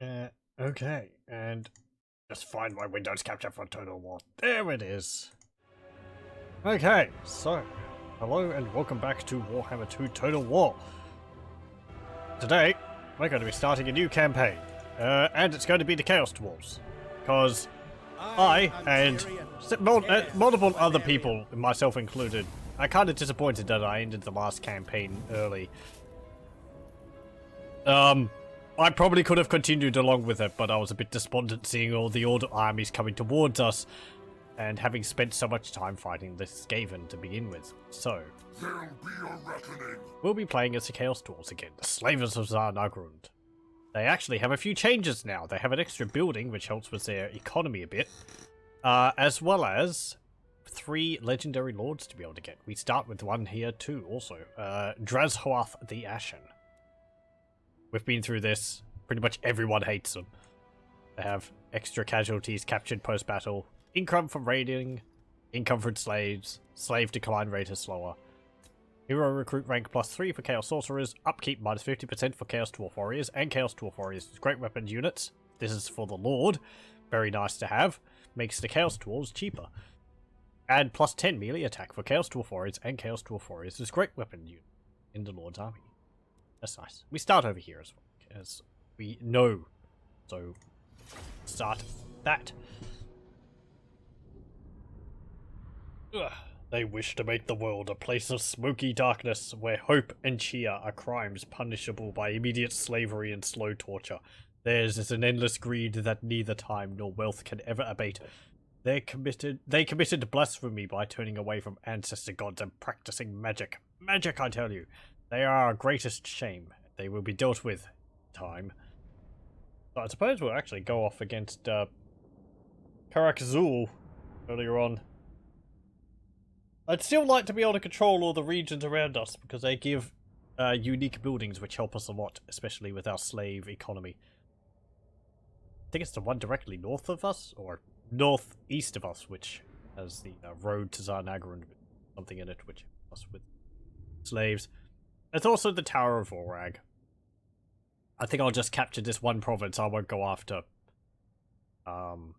Okay, and just find my Windows capture for Total War. There it is. Okay, so hello and welcome back to Warhammer 2 Total War. Today, we're going to be starting a new campaign, and it's going to be the Chaos Dwarfs, because I and multiple other people, myself included, are kind of disappointed that I ended the last campaign early. I probably could have continued along with it, but I was a bit despondent seeing all the Order armies coming towards us, and having spent so much time fighting the Skaven to begin with. So, There'll be a reckoning. We'll be playing as the Chaos Dwarfs again, the Slavers of Zharr Naggrund. They actually have a few changes now. They have an extra building, which helps with their economy a bit, as well as 3 legendary lords to be able to get. We start with one here too, also, Drazhoath the Ashen. We've been through this. Pretty much everyone hates them. They have extra casualties captured post-battle, income from raiding, income from slaves, slave decline rate is slower. Hero recruit rank +3 for Chaos Sorcerers, upkeep -50% for Chaos Dwarf Warriors and Chaos Dwarf Warriors with Great Weapons units. This is for the Lord. Very nice to have. Makes the Chaos Dwarves cheaper. Add +10 melee attack for Chaos Dwarf Warriors and Chaos Dwarf Warriors with Great Weapon unit in the Lord's army. That's nice. We start over here as well, as we know. So, start that. Ugh. They wish to make the world a place of smoky darkness, where hope and cheer are crimes punishable by immediate slavery and slow torture. Theirs is an endless greed that neither time nor wealth can ever abate. They committed blasphemy by turning away from ancestor gods and practicing magic. Magic, I tell you. They are our greatest shame. They will be dealt with in time. So I suppose we'll actually go off against Karak Azul earlier on. I'd still like to be able to control all the regions around us, because they give unique buildings which help us a lot, especially with our slave economy. I think it's the one directly north of us, or northeast of us, which has the road to Zharr Naggrund, something in it which helps us with slaves. It's also the Tower of Vorag. I think I'll just capture this one province. I won't go after Ikit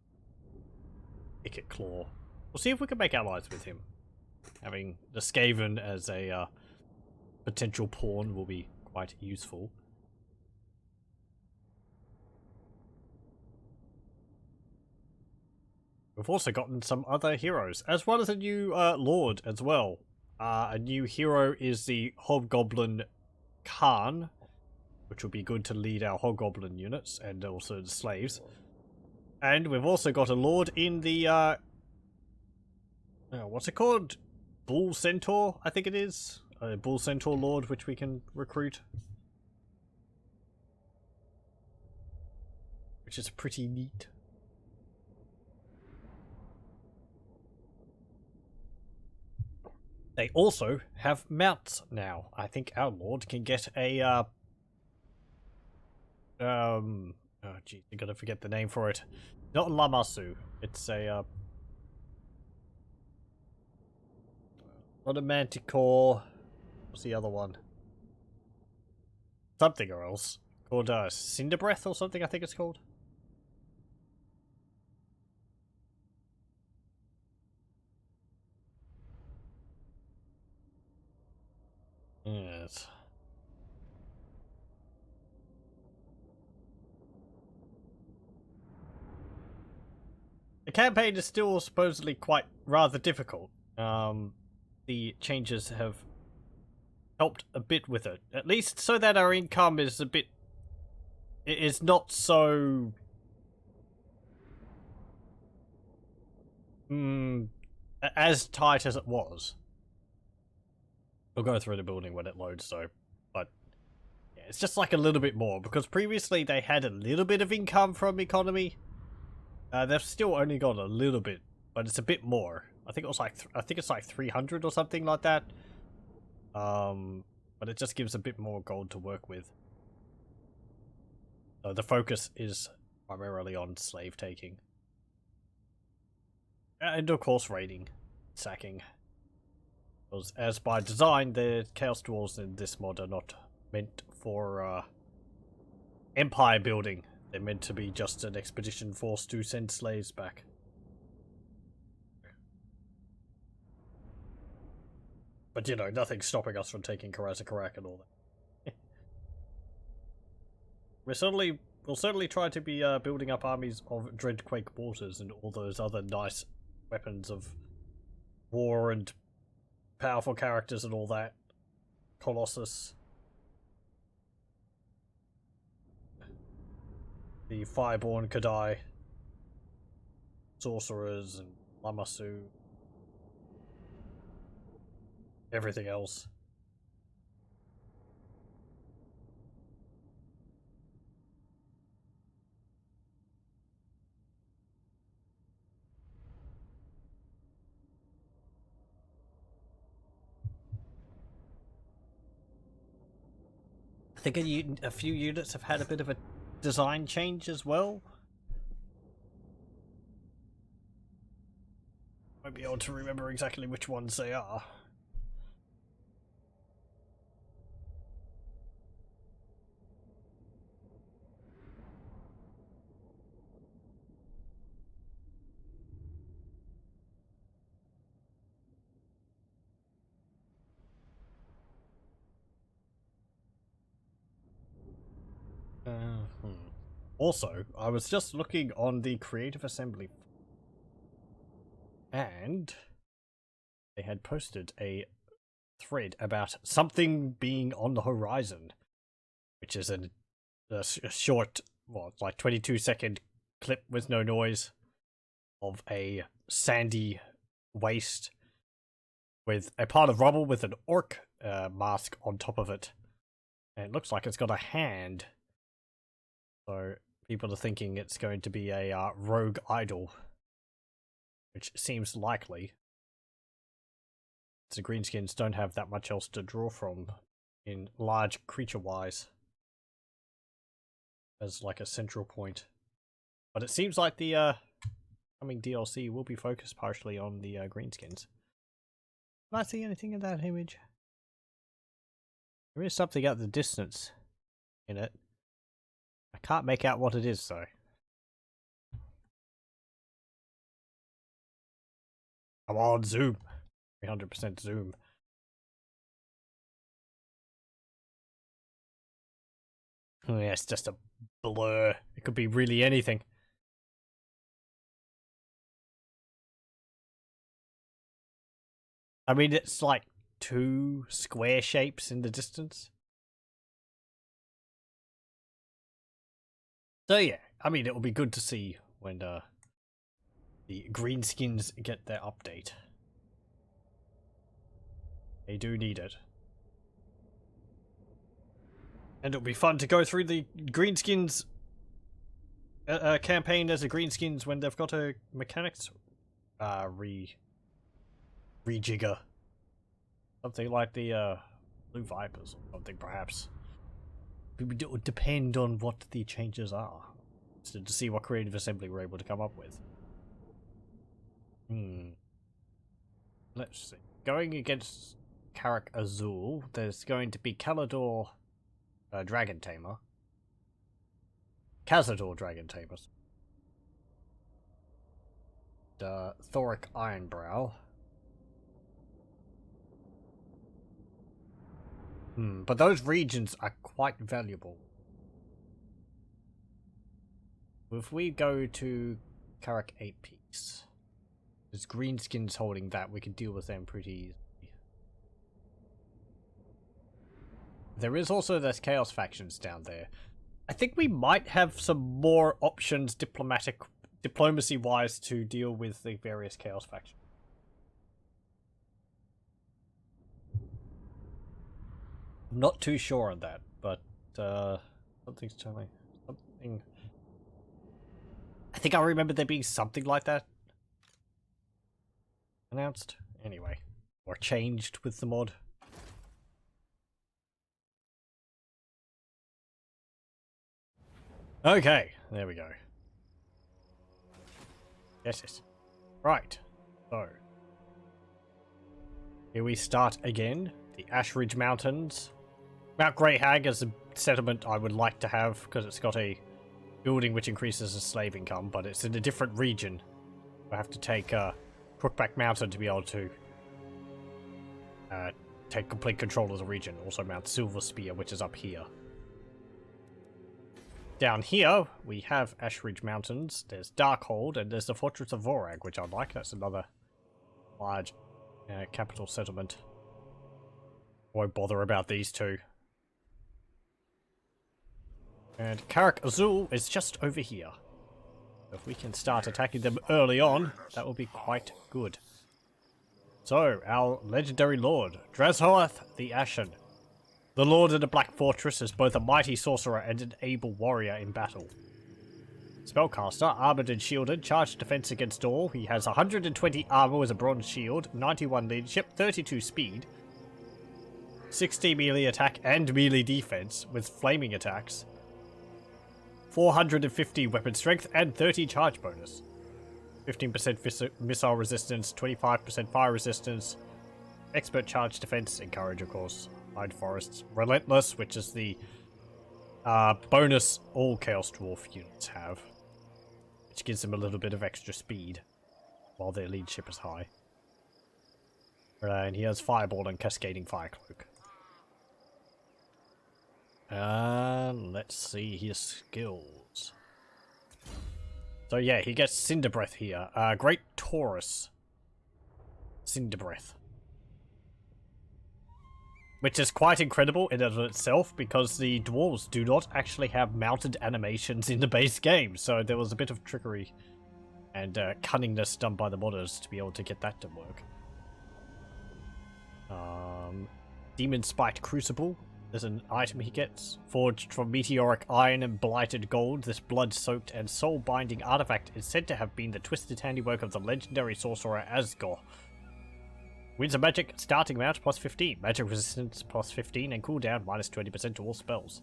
Claw. We'll see if we can make allies with him. Having the Skaven as a potential pawn will be quite useful. We've also gotten some other heroes, as well as a new lord as well. A new hero is the Hobgoblin Khan, which will be good to lead our Hobgoblin units, and also the slaves. And we've also got a lord in the, what's it called? Bull Centaur, I think it is. A Bull Centaur lord, which we can recruit. Which is pretty neat. They also have mounts now. I think our lord can get a, oh geez, I gotta forget the name for it. Not Lamasu. It's a, not a Manticore. What's the other one? Something or else. Called, Cinder Breath or something, I think it's called. Yes. The campaign is still supposedly quite rather difficult. The changes have helped a bit with it. At least so that our income is a bit... It is not so... as tight as it was. We'll go through the building when it loads, so... But, yeah, it's just like a little bit more, because previously they had a little bit of income from economy. They've still only got a little bit, but it's a bit more. I think it was like I think it's like 300 or something like that. But it just gives a bit more gold to work with. So the focus is primarily on slave taking, and of course raiding, sacking. Because as by design, the Chaos Dwarves in this mod are not meant for empire building. They're meant to be just an expedition force to send slaves back. But you know, nothing's stopping us from taking Karak and all that. We'll certainly try to be building up armies of Dreadquake mortars and all those other nice weapons of war and powerful characters and all that. Colossus. The Fireborn Kadai. Sorcerers and Lamasu. Everything else. I think a few units have had a bit of a design change as well. Won't be able to remember exactly which ones they are. Also, I was just looking on the Creative Assembly, and they had posted a thread about something being on the horizon, which is a short, well, like 22-second clip with no noise of a sandy waste with a pile of rubble with an orc mask on top of it, and it looks like it's got a hand. So people are thinking it's going to be a rogue idol, which seems likely. The greenskins don't have that much else to draw from in large creature-wise as like a central point. But it seems like the coming DLC will be focused partially on the greenskins. Can I see anything in that image? There is something at the distance in it. I can't make out what it is, though. Come on, zoom. 300% zoom. Oh, yeah, it's just a blur. It could be really anything. I mean, it's like 2 square shapes in the distance. So yeah, I mean, it will be good to see when the greenskins get their update. They do need it. And it'll be fun to go through the greenskins campaign as a greenskins when they've got a mechanics rejigger. Something like the Blue Vipers or something, perhaps. It would depend on what the changes are, so to see what Creative Assembly were able to come up with. Let's see. Going against Karak Azul, there's going to be Kalador Dragon Tamer. Cazador Dragon Tamers. Thoric Ironbrow. But those regions are quite valuable. If we go to Karak 8 Peaks, there's greenskins holding that, we can deal with them pretty easily. There is also those Chaos factions down there. I think we might have some more options diplomacy-wise to deal with the various Chaos factions. I'm not too sure on that, but something's telling something. I think I remember there being something like that announced. Anyway, or changed with the mod. Okay, there we go. Yes. Right. So here we start again. The Ash Ridge Mountains. Mount Grey Hag is a settlement I would like to have because it's got a building which increases the slave income, but it's in a different region. I have to take Crookback Mountain to be able to take complete control of the region. Also Mount Silver Spear, which is up here. Down here, we have Ash Ridge Mountains, there's Darkhold, and there's the Fortress of Vorag, which I like. That's another large capital settlement. Won't bother about these two. And Karak Azul is just over here. If we can start attacking them early on, that will be quite good. So, our legendary lord, Drazhoath the Ashen. The lord of the Black Fortress is both a mighty sorcerer and an able warrior in battle. Spellcaster, armored and shielded, charged defense against all. He has 120 armor with a bronze shield, 91 leadership, 32 speed, 60 melee attack and melee defense with flaming attacks, 450 weapon strength and 30 charge bonus, 15% missile resistance, 25% fire resistance, expert charge defense, encourage of course, Hide Forests, Relentless, which is the bonus all Chaos Dwarf units have, which gives them a little bit of extra speed while their leadership is high. And he has Fireball and Cascading Fire Cloak. Let's see his skills. So yeah, he gets Cinder Breath here. Great Taurus. Cinder Breath. Which is quite incredible in and of itself, because the dwarves do not actually have mounted animations in the base game. So there was a bit of trickery and cunningness done by the modders to be able to get that to work. Demon Spite Crucible. There's an item he gets. Forged from meteoric iron and blighted gold, this blood-soaked and soul-binding artifact is said to have been the twisted handiwork of the legendary sorcerer Asgore. Winds of Magic, starting amount plus 15, magic resistance plus 15, and cooldown minus 20% to all spells.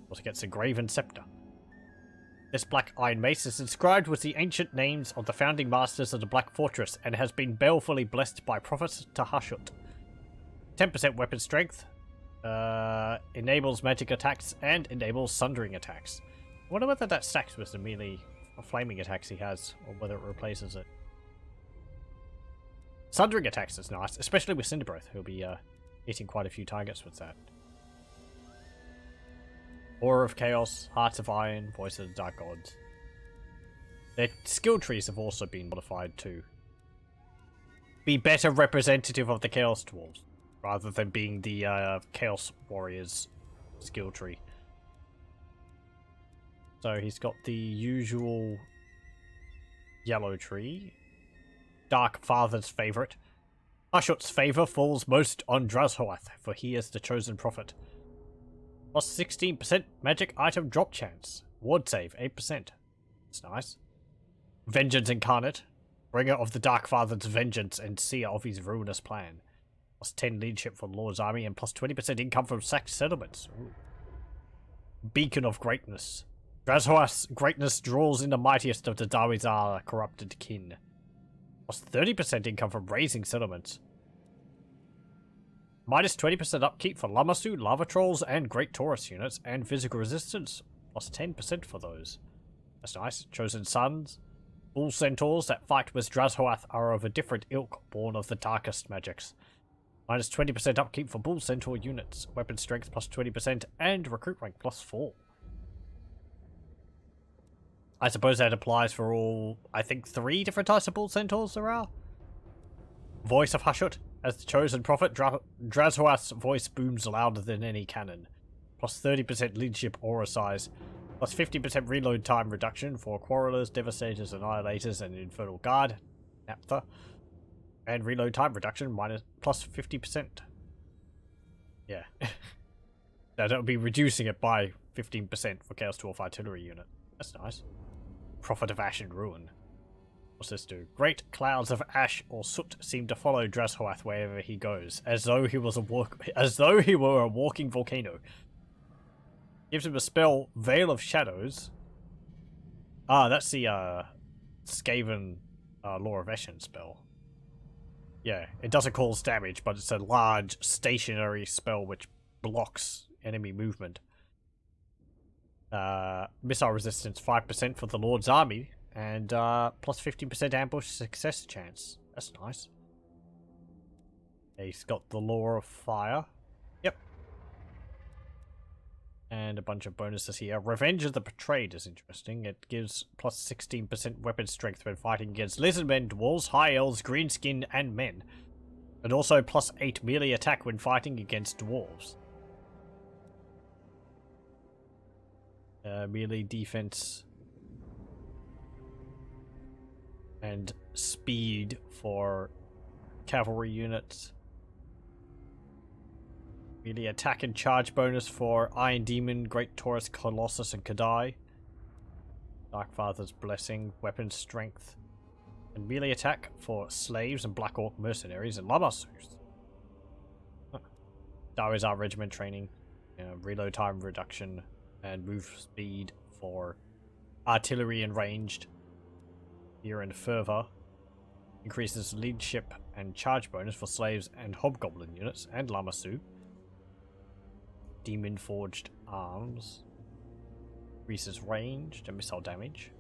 Also gets a Graven Scepter. This black iron mace is inscribed with the ancient names of the founding masters of the Black Fortress and has been balefully blessed by Prophet Tahashut. 10% weapon strength, enables magic attacks and enables sundering attacks. I wonder whether that stacks with the melee flaming attacks he has, or whether it replaces it. Sundering attacks is nice, especially with Cinder Breath. He'll be hitting quite a few targets with that. Aura of Chaos, Hearts of Iron, Voice of the Dark Gods. Their skill trees have also been modified to be better representative of the Chaos Dwarfs, rather than being the Chaos Warriors skill tree. So he's got the usual yellow tree. Dark Father's favourite. Hashut's favour falls most on Drazhoath, for he is the chosen prophet. Plus 16% magic item drop chance. Ward save, 8%. That's nice. Vengeance Incarnate. Bringer of the Dark Father's vengeance and seer of his ruinous plan. Plus 10 leadership for the Lord's army and plus 20% income from sacked settlements. Ooh. Beacon of Greatness. Drazhoath's greatness draws in the mightiest of the Dawi Zharr corrupted kin. Plus 30% income from raising settlements. Minus 20% upkeep for Lamasu, Lava Trolls, and Great Taurus units, and physical resistance. Plus 10% for those. That's nice. Chosen Sons. Bull Centaurs that fight with Drazhoath are of a different ilk, born of the darkest magics. Minus 20% upkeep for Bull Centaur units. Weapon strength plus 20%, and recruit rank plus 4. I suppose that applies for all, I think, 3 different types of Bull Centaurs there are. Voice of Hashut. As the chosen prophet, Drazhoath's voice booms louder than any cannon. Plus 30% leadership aura size. Plus 50% reload time reduction for Quarrelers, Devastators, Annihilators, and Infernal Guard. Naphtha. And reload time reduction plus 50%. Yeah. That'll be reducing it by 15% for Chaos Dwarf Artillery unit. That's nice. Prophet of Ash and Ruin. What's this do? Great clouds of ash or soot seem to follow Drazhoath wherever he goes, as though he were a walking volcano. Gives him a spell, Veil of Shadows. Ah, that's the Skaven Law of Eshin spell. Yeah, it doesn't cause damage, but it's a large stationary spell which blocks enemy movement. Missile resistance 5% for the Lord's army, and plus 15% ambush success chance. That's nice. He's got the Law of Fire. Yep. And a bunch of bonuses here. Revenge of the Betrayed is interesting. It gives plus 16% weapon strength when fighting against lizardmen, dwarves, high elves, greenskin, and men. And also plus 8 melee attack when fighting against dwarves. Melee defense. And speed for cavalry units. Melee attack and charge bonus for Iron Demon, Great Taurus, Colossus, and Kadai. Darkfather's Blessing, weapon strength. And melee attack for slaves and Black Orc mercenaries and Lamasus. Dawi Zharr regiment training. Reload time reduction. And move speed for artillery and ranged. Fear and Fervor. Increases leadership and charge bonus for slaves and hobgoblin units and Lamasu. Demon Forged Arms. Increases ranged and missile damage.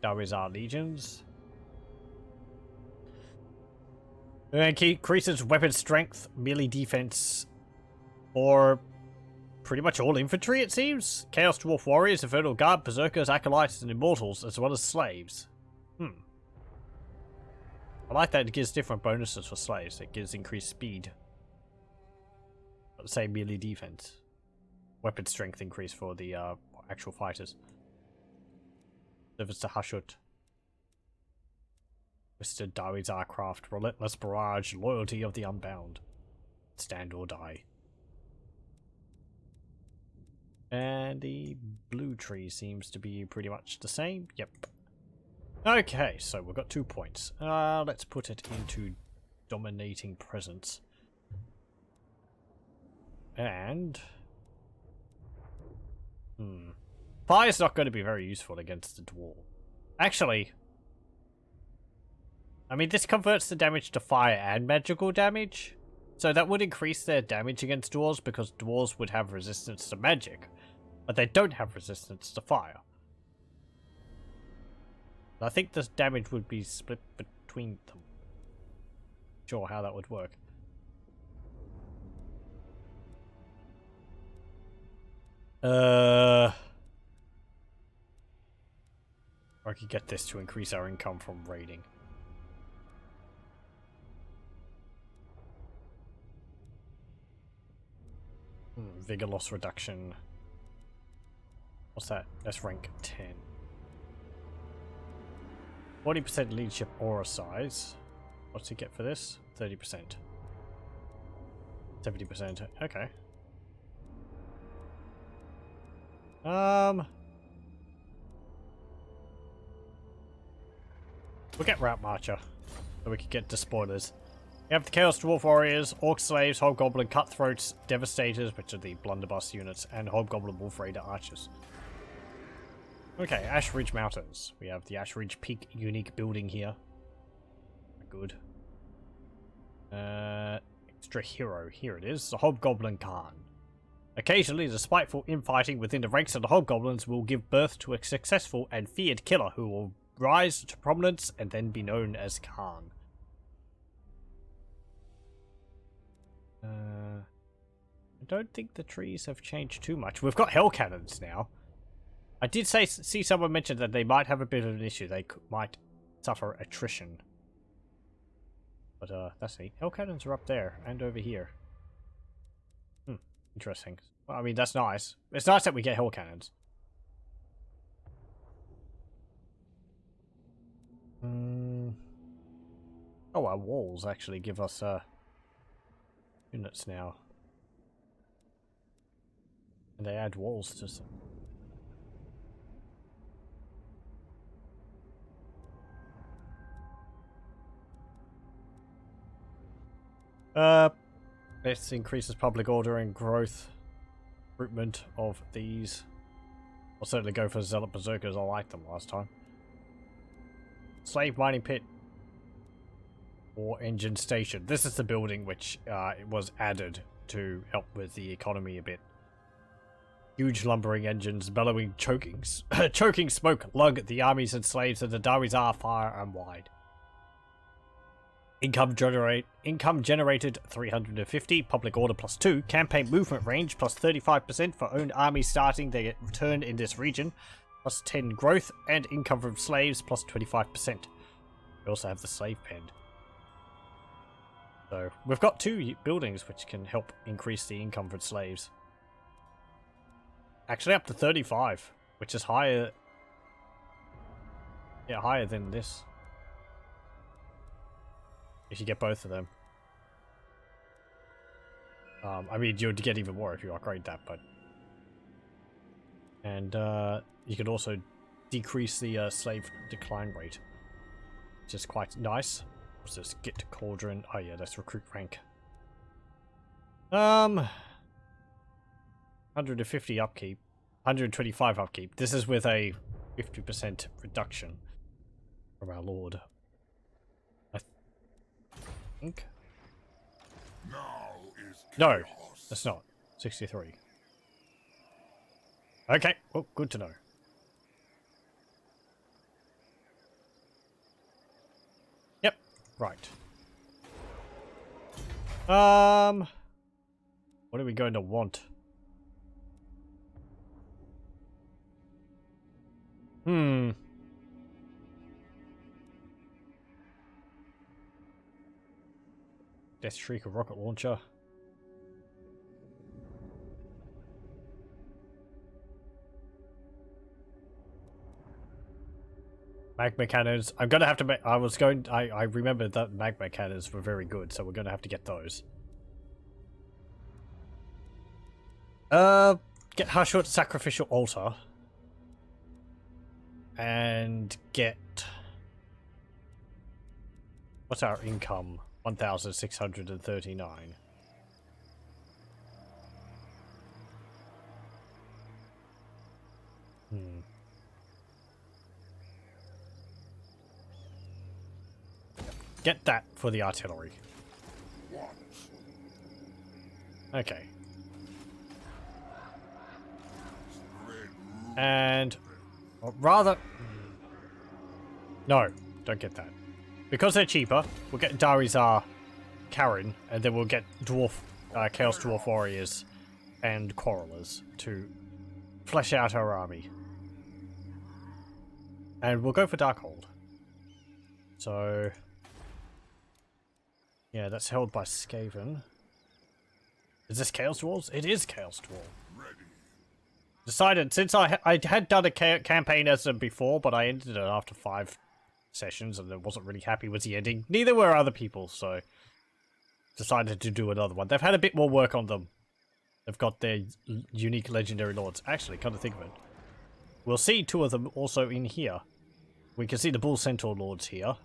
Dawi Zharr Legions. And increases weapon strength, melee defense, or pretty much all infantry, it seems. Chaos Dwarf Warriors, Infernal Guard, Berserkers, Acolytes, and Immortals, as well as slaves. I like that it gives different bonuses for slaves. It gives increased speed. Let's say melee defense. Weapon strength increase for the actual fighters. Service to Hashut. Mr. Dawi Zharr Craft. Relentless Barrage. Loyalty of the Unbound. Stand or die. And the blue tree seems to be pretty much the same. Yep. Okay, so we've got 2 points. Let's put it into Dominating Presence. And... Fire's not going to be very useful against the dwarf. Actually... I mean, this converts the damage to fire and magical damage. So that would increase their damage against dwarves because dwarves would have resistance to magic. But they don't have resistance to fire. I think this damage would be split between them. Sure how that would work. I could get this to increase our income from raiding. Vigor loss reduction. What's that? That's rank 10. 40% leadership aura size. What's he get for this? 30%. 70%. Okay. We'll get Route Marcher. So we can get to spoilers. We have the Chaos Dwarf Warriors, Orc Slaves, Hobgoblin Cutthroats, Devastators, which are the Blunderbuss units, and Hobgoblin Wolf Raider Archers. Okay, Ash Ridge Mountains. We have the Ash Ridge Peak unique building here. Good. Extra hero. Here it is. The Hobgoblin Khan. Occasionally, the spiteful infighting within the ranks of the Hobgoblins will give birth to a successful and feared killer who will rise to prominence and then be known as Khan. I don't think the trees have changed too much. We've got hell cannons now. I did see someone mention that they might have a bit of an issue. They might suffer attrition. But that's neat. Hell cannons are up there and over here. Interesting. Well, I mean, that's nice. It's nice that we get hell cannons. Oh, our walls actually give us units now. And they add walls to some. This increases public order and growth. Recruitment of these. I'll certainly go for Zealot Berserkers. I liked them last time. Slave Mining Pit. Or Engine Station. This is the building which was added to help with the economy a bit. Huge lumbering engines bellowing choking smoke lug the armies and slaves of the Dawi Zharr far and wide. Income generated 350, public order +2, campaign movement range +35% for owned armies starting their return in this region, +10 growth, and income from slaves +25%. We also have the slave pen. So we've got 2 buildings which can help increase the income from slaves. Actually up to 35, which is higher. Yeah, higher than this. If you get both of them. I mean, you'd get even more if you upgrade that, but... And, you can also decrease the, slave decline rate. Which is quite nice. What's this? Get to Cauldron. Oh yeah, that's recruit rank. 150 upkeep. 125 upkeep. This is with a 50% reduction from our lord. Think? No, that's not. 63. Okay, well, good to know. Yep, right. What are we going to want? Death Shriek, a rocket launcher. Magma cannons. I'm gonna have to make. I remember that magma cannons were very good, so we're gonna have to get those. Get Harshut Sacrificial Altar. And get... What's our income? 1,639. Get that for the artillery. Okay. And... or rather... No, don't get that. Because they're cheaper, we'll get Dawi Zharr Karen, and then we'll get Chaos Dwarf Warriors and Quarrelers to flesh out our army. And we'll go for Darkhold. So... yeah, that's held by Skaven. Is this Chaos Dwarves? It is Chaos Dwarf. Decided, since I had done a campaign as them before, but I ended it after 5 sessions and I wasn't really happy with the ending. Neither were other people, so decided to do another one. They've had a bit more work on them. They've got their unique legendary lords. Actually, come to think of it, we'll see 2 of them also in here. We can see the Bull Centaur lords here.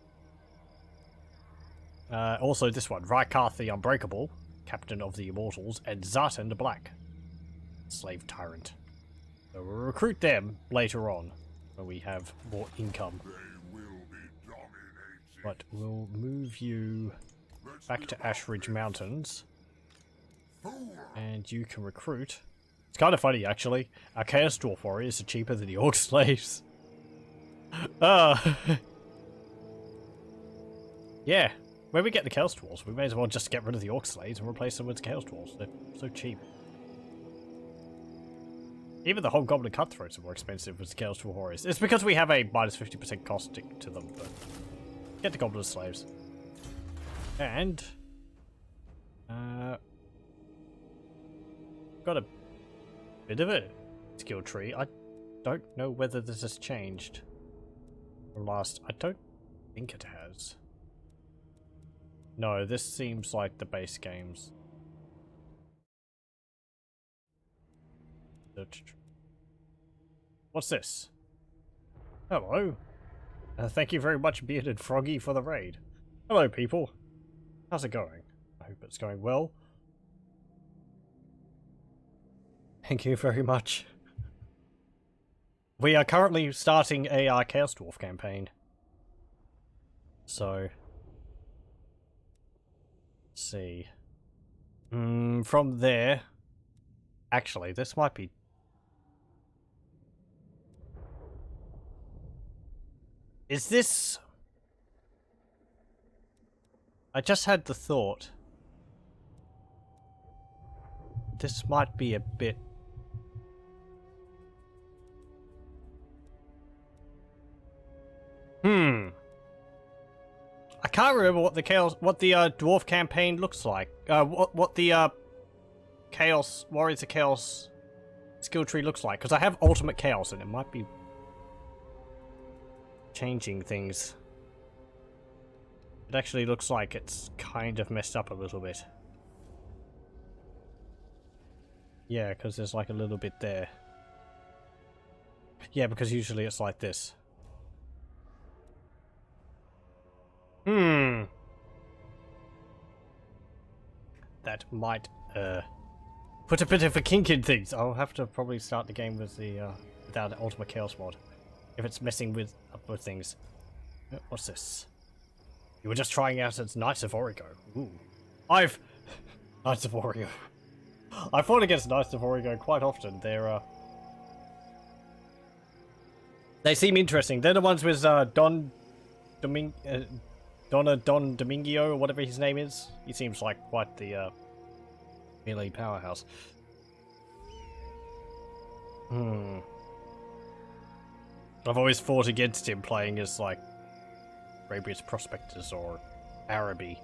Also this one, Rykarth the Unbreakable, Captain of the Immortals, and Zartan the Black, Slave Tyrant. So we'll recruit them later on, when we have more income. But we'll move you back to Ashridge Mountains. And you can recruit. It's kind of funny, actually. Our Chaos Dwarf Warriors are cheaper than the Orc Slaves. Yeah. When we get the Chaos Dwarfs, we may as well just get rid of the Orc Slaves and replace them with the Chaos Dwarfs. They're so cheap. Even the whole Goblin Cutthroats are more expensive with the Chaos Dwarf Warriors. It's because we have a minus 50% cost to them, but... get the Goblin Slaves. And... got a bit of a skill tree. I don't know whether this has changed from last... I don't think it has. No, this seems like the base games. What's this? Hello. Thank you very much, Bearded Froggy, for the raid. Hello, people. How's it going? I hope it's going well. Thank you very much. We are currently starting a Chaos Dwarf campaign. So... let's see. From there... actually, this might be Is this... I just had the thought. This might be a bit... I can't remember what the dwarf campaign looks like. What the Chaos Warriors of Chaos skill tree looks like, because I have Ultimate Chaos and it might be changing things. It actually looks like it's kind of messed up a little bit. Yeah, because there's like a little bit there. Yeah, because usually it's like this. That might put a bit of a kink in things. I'll have to probably start the game with the without the Ultimate Chaos mod if it's messing with things. What's this? You were just trying out its Knights of Origo. Ooh, Knights of Origo. I fought against Knights of Origo quite often. They seem interesting. They're the ones with Don Domingio, or whatever his name is. He seems like quite the melee powerhouse. I've always fought against him playing as like Arabia's Prospectors or Araby.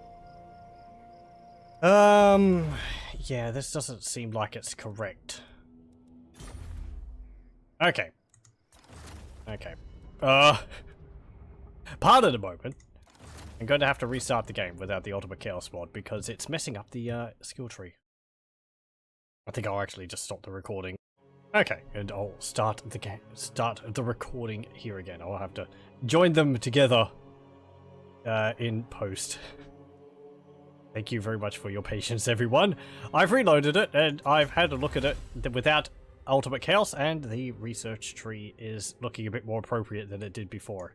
Yeah, this doesn't seem like it's correct. Okay. Part of the moment, I'm going to have to restart the game without the Ultimate Chaos mod because it's messing up the skill tree. I think I'll actually just stop the recording. Okay, and I'll start the recording here again. I'll have to join them together in post. Thank you very much for your patience, everyone. I've reloaded it and I've had a look at it without Ultimate Chaos, and the research tree is looking a bit more appropriate than it did before.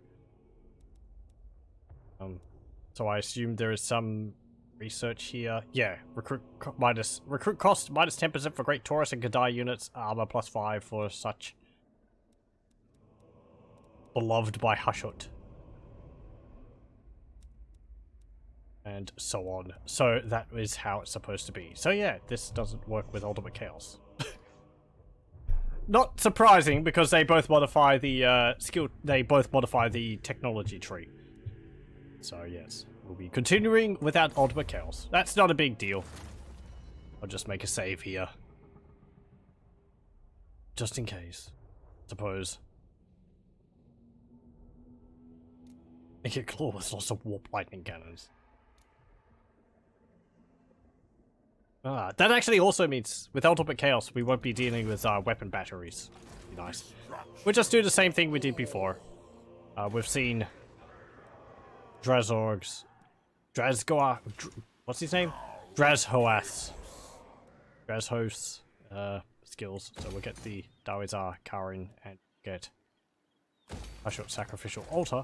So I assume there is some research here. Yeah, recruit cost minus 10% for Great Taurus and Kadai units, armor +5 for such beloved by Hushut. And so on. So that is how it's supposed to be. So yeah, this doesn't work with Ultimate Chaos. Not surprising, because they both modify the the technology tree. So yes, we'll be continuing without Ultimate Chaos. That's not a big deal. I'll just make a save here. Just in case. Suppose. Make it claw with lots of warp lightning cannons. That actually also means with Ultimate Chaos we won't be dealing with weapon batteries. Be nice. We'll just do the same thing we did before. We've seen what's his name? Drazhoath's skills. So we'll get the Dawi Zharr, Karin, and get a short sacrificial altar.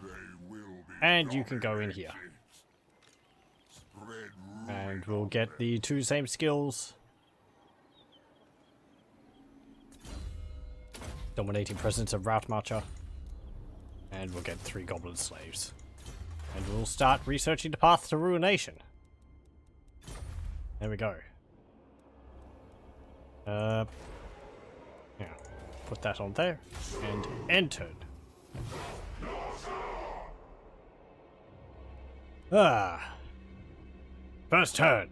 And you can go in here. And we'll get the 2 same skills. Dominating Presence of Route Marcher. And we'll get 3 Goblin Slaves. And we'll start researching the path to Ruination. There we go. Yeah. Put that on there. And entered. First turn.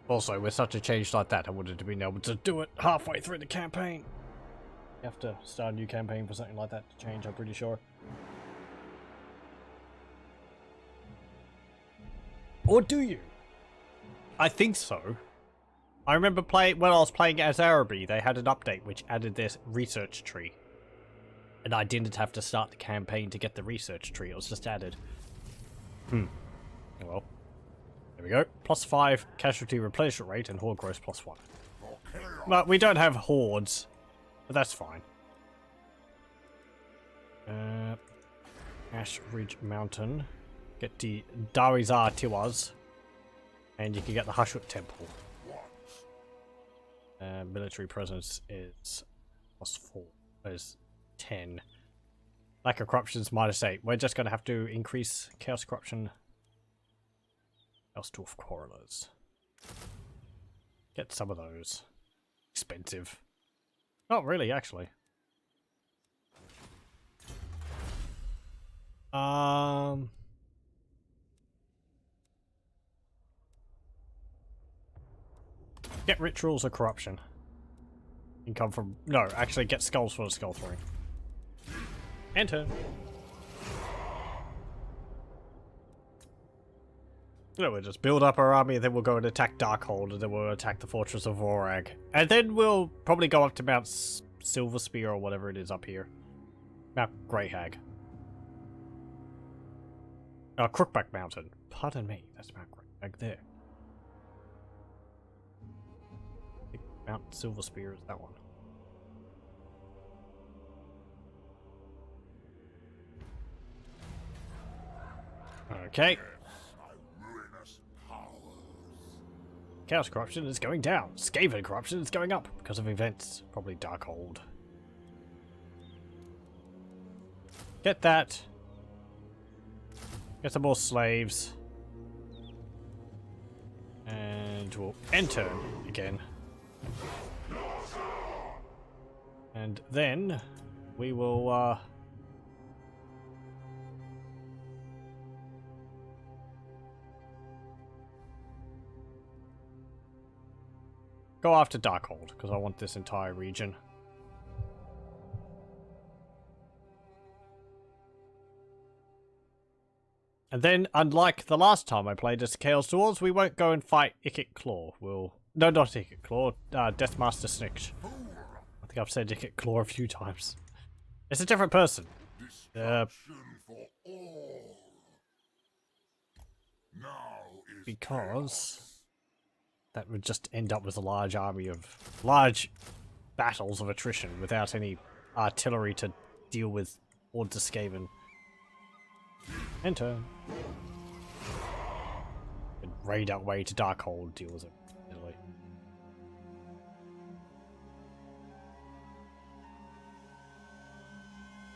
Also, with such a change like that, I wouldn't have been able to do it halfway through the campaign. You have to start a new campaign for something like that to change, I'm pretty sure. Or do you? I think so. I remember when I was playing as Araby, they had an update which added this research tree. And I didn't have to start the campaign to get the research tree, it was just added. Oh well. There we go. +5 casualty replenishment rate and horde growth +1. But we don't have hordes, but that's fine. Ash Ridge Mountain. Get the Dawi Zharr Tiwaz. And you can get the Hushut Temple. Military presence is +4. Is 10. Lack of corruption's -8. We're just going to have to increase chaos corruption. Chaos Dwarf quarrelers. Get some of those. Expensive. Not really, actually. Get rituals of corruption. You can come from... No, actually get skulls for the skull throwing. Enter. No, we'll just build up our army, and then we'll go and attack Darkhold, and then we'll attack the Fortress of Vorag. And then we'll probably go up to Mount Silver Spear or whatever it is up here. Mount Greyhag. Crookback Mountain. Pardon me, that's Mount Greyhag there. I think Mount Silver Spear is that one. Okay. Chaos corruption is going down. Skaven corruption is going up because of events. Probably Darkhold. Get that. Get some more slaves. And we'll enter again. And then we will go after Darkhold, because I want this entire region. And then, unlike the last time I played as Chaos Dwarfs, we won't go and fight Ikit Claw. We'll... No, not Ikit Claw. Deathmaster Snicht. I think I've said Ikit Claw a few times. It's a different person. Because... that would just end up with a large army of... large battles of attrition without any artillery to deal with hordes of Skaven. Enter. And raid our way to Darkhold, deal with it. Anyway.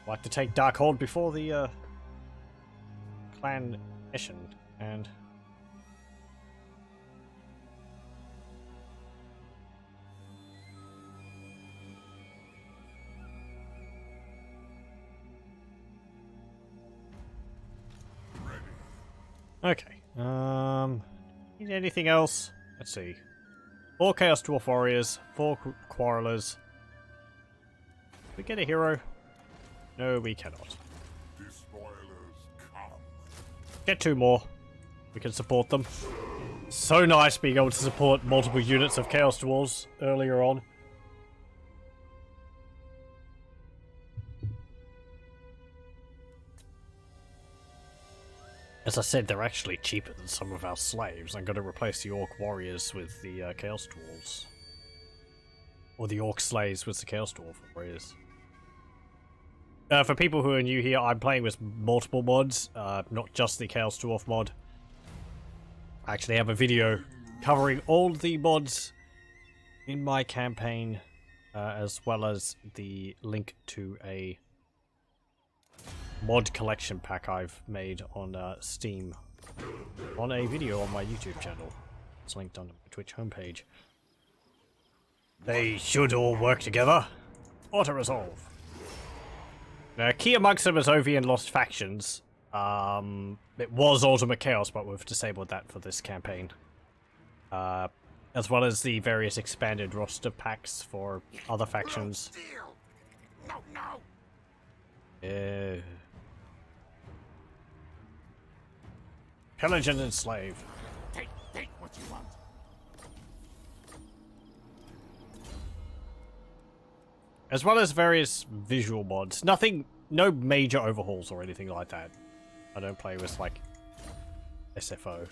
Like to take Darkhold before the Clan Eshin, and okay. Need anything else? Let's see. 4 Chaos Dwarf Warriors, 4 Quarrelers. Can we get a hero? No, we cannot. Get 2 more. We can support them. So nice being able to support multiple units of Chaos Dwarves earlier on. As I said, they're actually cheaper than some of our slaves. I'm going to replace the Orc Warriors with the Chaos Dwarves. Or the Orc Slaves with the Chaos Dwarf Warriors. For people who are new here, I'm playing with multiple mods, not just the Chaos Dwarf mod. I actually have a video covering all the mods in my campaign, as well as the link to a mod collection pack I've made on Steam on a video on my YouTube channel. It's linked on the Twitch homepage. They should all work together. Auto-resolve. Key amongst them is OvN Lost Factions. It was Ultimate Chaos, but we've disabled that for this campaign. As well as the various expanded roster packs for other factions. No, no. Pillage and enslave. Take what you want. As well as various visual mods. Nothing, no major overhauls or anything like that. I don't play with, like, SFO.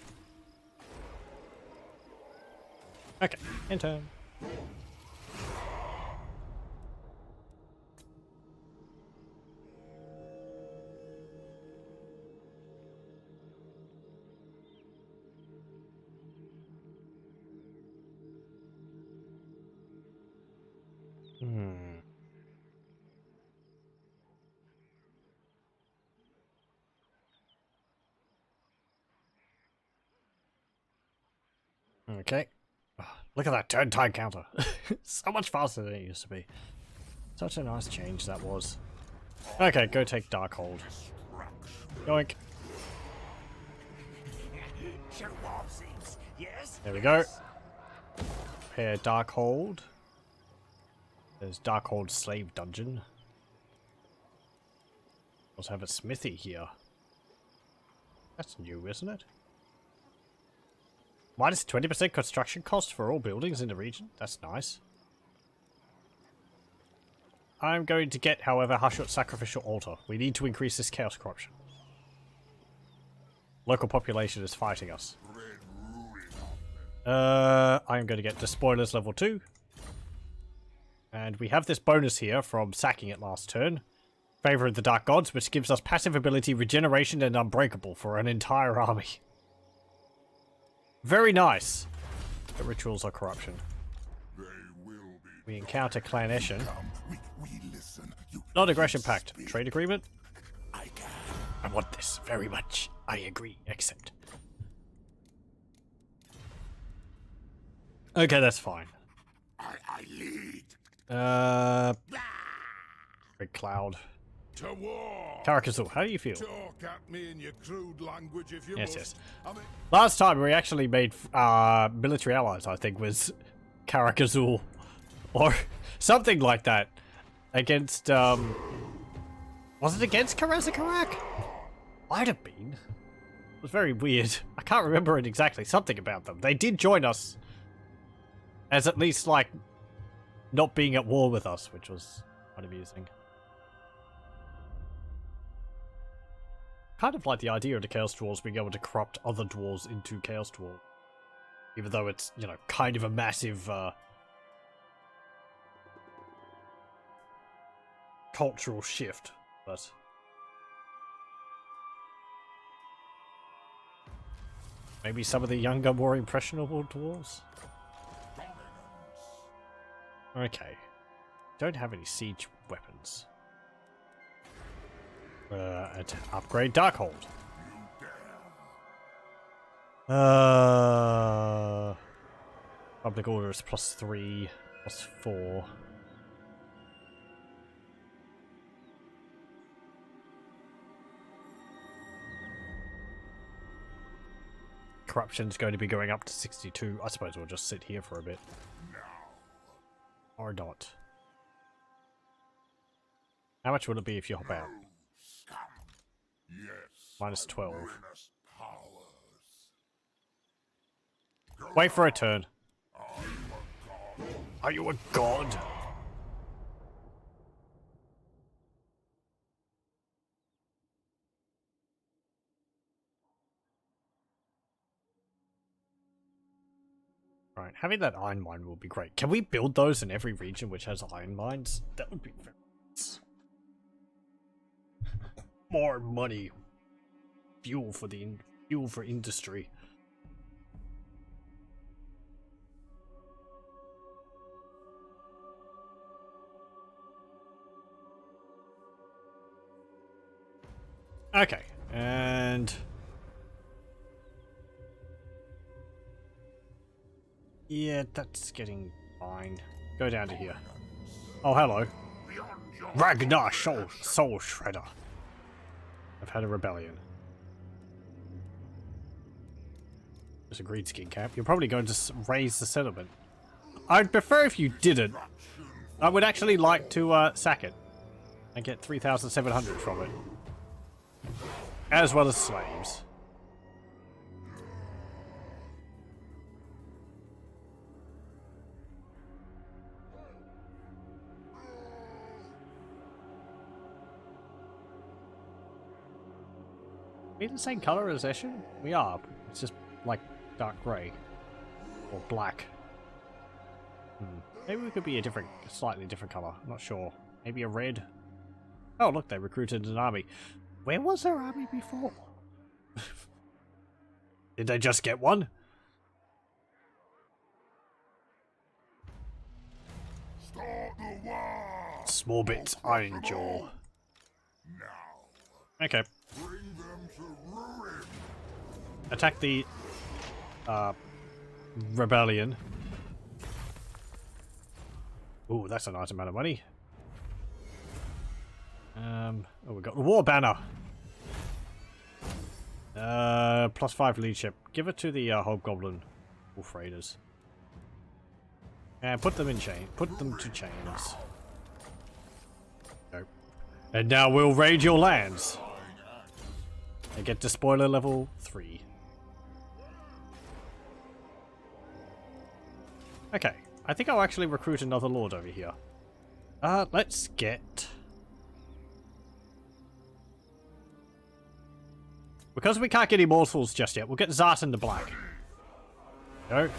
Okay, in turn. Okay. Oh, look at that turn time counter. So much faster than it used to be. Such a nice change that was. Okay, go take Darkhold. Yoink. There we go. Prepare Darkhold. There's Darkhold Slave Dungeon. Also have a smithy here. That's new, isn't it? Minus 20% construction cost for all buildings in the region. That's nice. I'm going to get, however, Hushut Sacrificial Altar. We need to increase this chaos corruption. Local population is fighting us. I'm going to get Despoilers level 2. And we have this bonus here from sacking it last turn. Favor of the Dark Gods, which gives us passive ability, regeneration, and unbreakable for an entire army. Very nice. The rituals are corruption. We encounter Clan Eshin. Non-aggression pact. Trade agreement. I want this very much. I agree. Accept. Okay, that's fine. I lead. Big cloud. To war. Karak Azul, how do you feel? Talk at me in your crude language if you Yes, must. yes. I mean, Last time we actually made military allies, I think, was Karak Azul. Or something like that. Against, was it against Karak? Might have been. It was very weird. I can't remember it exactly. Something about them. They did join us. As at least, like, not being at war with us, which was quite amusing. Kind of like the idea of the Chaos Dwarves being able to corrupt other dwarves into Chaos Dwarves. Even though it's, you know, kind of a massive, cultural shift, but... maybe some of the younger, more impressionable dwarves? Okay. Don't have any siege weapons. And upgrade Darkhold. Public order is +3, +4. Corruption's going to be going up to 62. I suppose we'll just sit here for a bit. Or not. How much will it be if you hop out? Minus 12. Wait for a turn. Are you a god? Right, having that iron mine will be great. Can we build those in every region which has iron mines? That would be very nice. More money. Fuel for the fuel for industry. Okay, and yeah, that's getting fine. Go down to here. Oh, hello. Ragnar Soul Shredder. I've had a rebellion. There's a green skin camp. You're probably going to raise the settlement. I'd prefer if you didn't. I would actually like to sack it and get 3,700 from it. As well as slaves. Are we the same color as Eshin? We are. It's just like dark grey. Or black. Maybe we could be a slightly different color. I'm not sure. Maybe a red. Oh, look, they recruited an army. Where was their army before? Did they just get one? start the war. Small bits iron jaw. Okay. Bring them to ruin. Attack the rebellion. Ooh, that's a nice amount of money. Oh, we got the war banner. +5 leadership. Give it to the hobgoblin wolf raiders. And put them in chain. Put them to chains. Go. And now we'll raid your lands. And get to spoiler level 3. Okay. I think I'll actually recruit another lord over here. Let's get... Because we can't get immortals just yet, we'll get Zartan the Black. Go.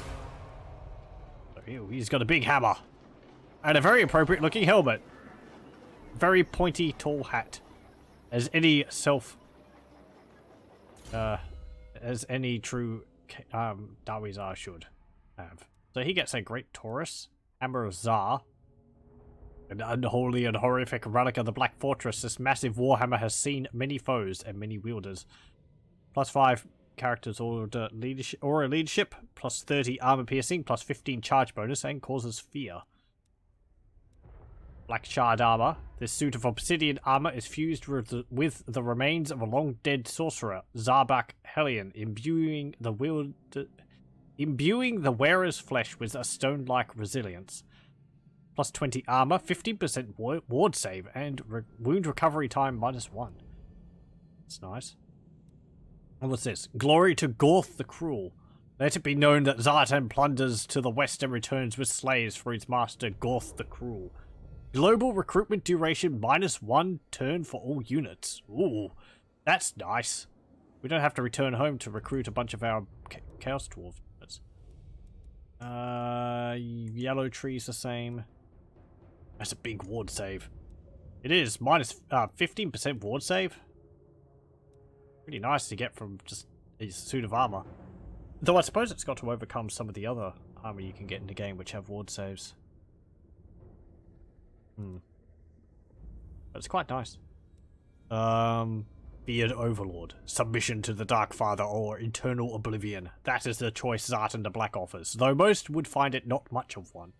He's got a big hammer. And a very appropriate looking helmet. Very pointy, tall hat. As any as any true Dawi Zharr should have. So he gets a great Taurus, Hammer of Zharr, an unholy and horrific relic of the Black Fortress. This massive warhammer has seen many foes and many wielders. +5 characters order leadership, aura leadership, +30 armor piercing, +15 charge bonus, and causes fear. Black shard armor. This suit of obsidian armor is fused with the remains of a long-dead sorcerer, Zarbak Hellion, imbuing the wearer's flesh with a stone-like resilience. +20 armor, 15% ward save, and wound recovery time -1. That's nice. And what's this? Glory to Gorth the Cruel. Let it be known that Zartan plunders to the west and returns with slaves for his master Gorth the Cruel. Global recruitment duration -1 turn for all units. Ooh, that's nice. We don't have to return home to recruit a bunch of our Chaos Dwarfs. Yellow tree's the same. That's a big ward save. It is. -15% ward save. Pretty nice to get from just a suit of armor. Though I suppose it's got to overcome some of the other armor you can get in the game which have ward saves. But it's quite nice. Beard Overlord. Submission to the Dark Father or Eternal Oblivion. That is the choice Zartan the Black offers, though most would find it not much of one.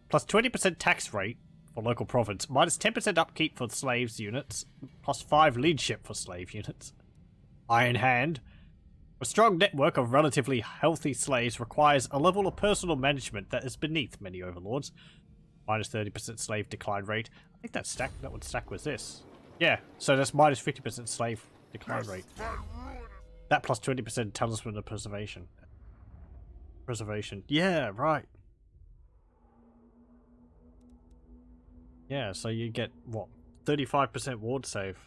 +20% tax rate for local province, -10% upkeep for slaves units, +5 leadership for slave units. Iron Hand. A strong network of relatively healthy slaves requires a level of personal management that is beneath many overlords. -30% slave decline rate. I think that would stack with this. Yeah, so that's -50% slave decline rate. That +20% talisman of preservation. Yeah, right. Yeah, so you get, what, 35% ward save.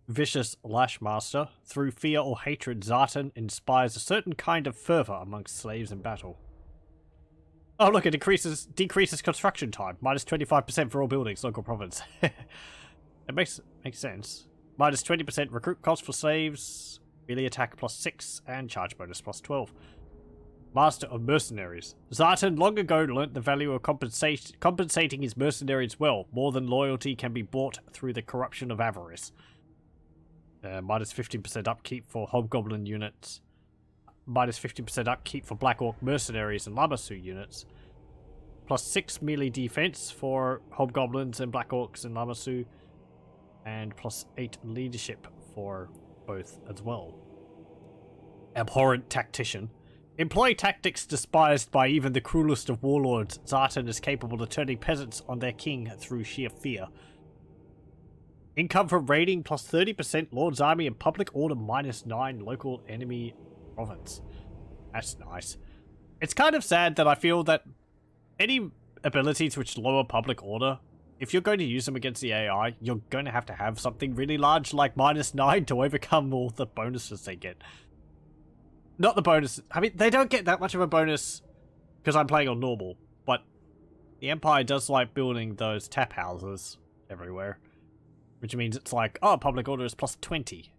Vicious Lashmaster. Through fear or hatred, Zartan inspires a certain kind of fervor amongst slaves in battle. Oh look, it decreases construction time. -25% for all buildings, local province. It makes sense. -20% recruit cost for slaves. Melee attack +6 and charge bonus +12. Master of Mercenaries. Zartan long ago learnt the value of compensating his mercenaries well. More than loyalty can be bought through the corruption of avarice. -15% upkeep for hobgoblin units. -50% upkeep for Black Orc mercenaries and Lamassu units. +6 melee defense for hobgoblins and Black Orcs and Lamassu. And +8 leadership for both as well. Abhorrent Tactician. Employ tactics despised by even the cruelest of warlords. Zartan is capable of turning peasants on their king through sheer fear. Income from raiding +30% Lord's Army and Public Order -9 local enemy province. That's nice. It's kind of sad that I feel that any abilities which lower Public Order, if you're going to use them against the AI, you're going to have something really large like -9 to overcome all the bonuses they get. Not the bonus. I mean, they don't get that much of a bonus because I'm playing on normal, but the Empire does like building those tap houses everywhere, which means it's like, oh, Public Order is +20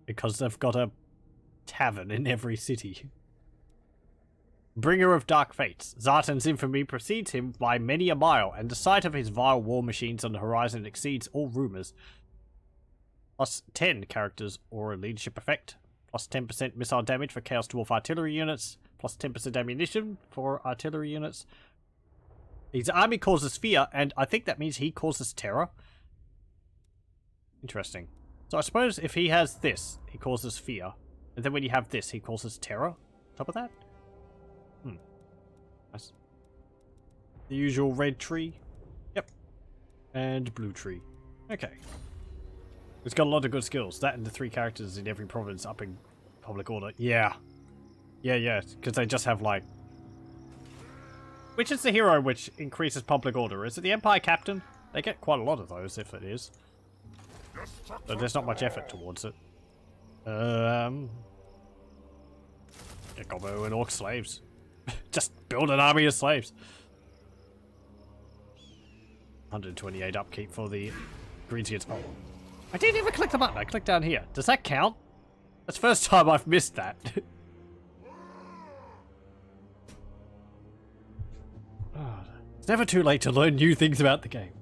because they've got a tavern in every city. Bringer of dark fates. Zartan's infamy precedes him by many a mile, and the sight of his vile war machines on the horizon exceeds all rumors. Plus 10 characters or a leadership effect. Plus 10% missile damage for Chaos Dwarf artillery units. Plus 10% ammunition for artillery units. His army causes fear, and I think that means he causes terror. Interesting. So I suppose if he has this, he causes fear. And then when you have this, he causes terror on top of that? Nice. The usual red tree. Yep. And blue tree. Okay. It's got a lot of good skills. That and the 3 characters in every province up in public order. Yeah. Yeah. Because they just have like... Which is the hero which increases public order? Is it the Empire Captain? They get quite a lot of those if it is. So there's not much effort towards it. Gobbo and Orc slaves. Just build an army of slaves. 128 upkeep for the Greenskins. Oh, I didn't even click the button. I clicked down here. Does that count? That's the first time I've missed that. It's never too late to learn new things about the game.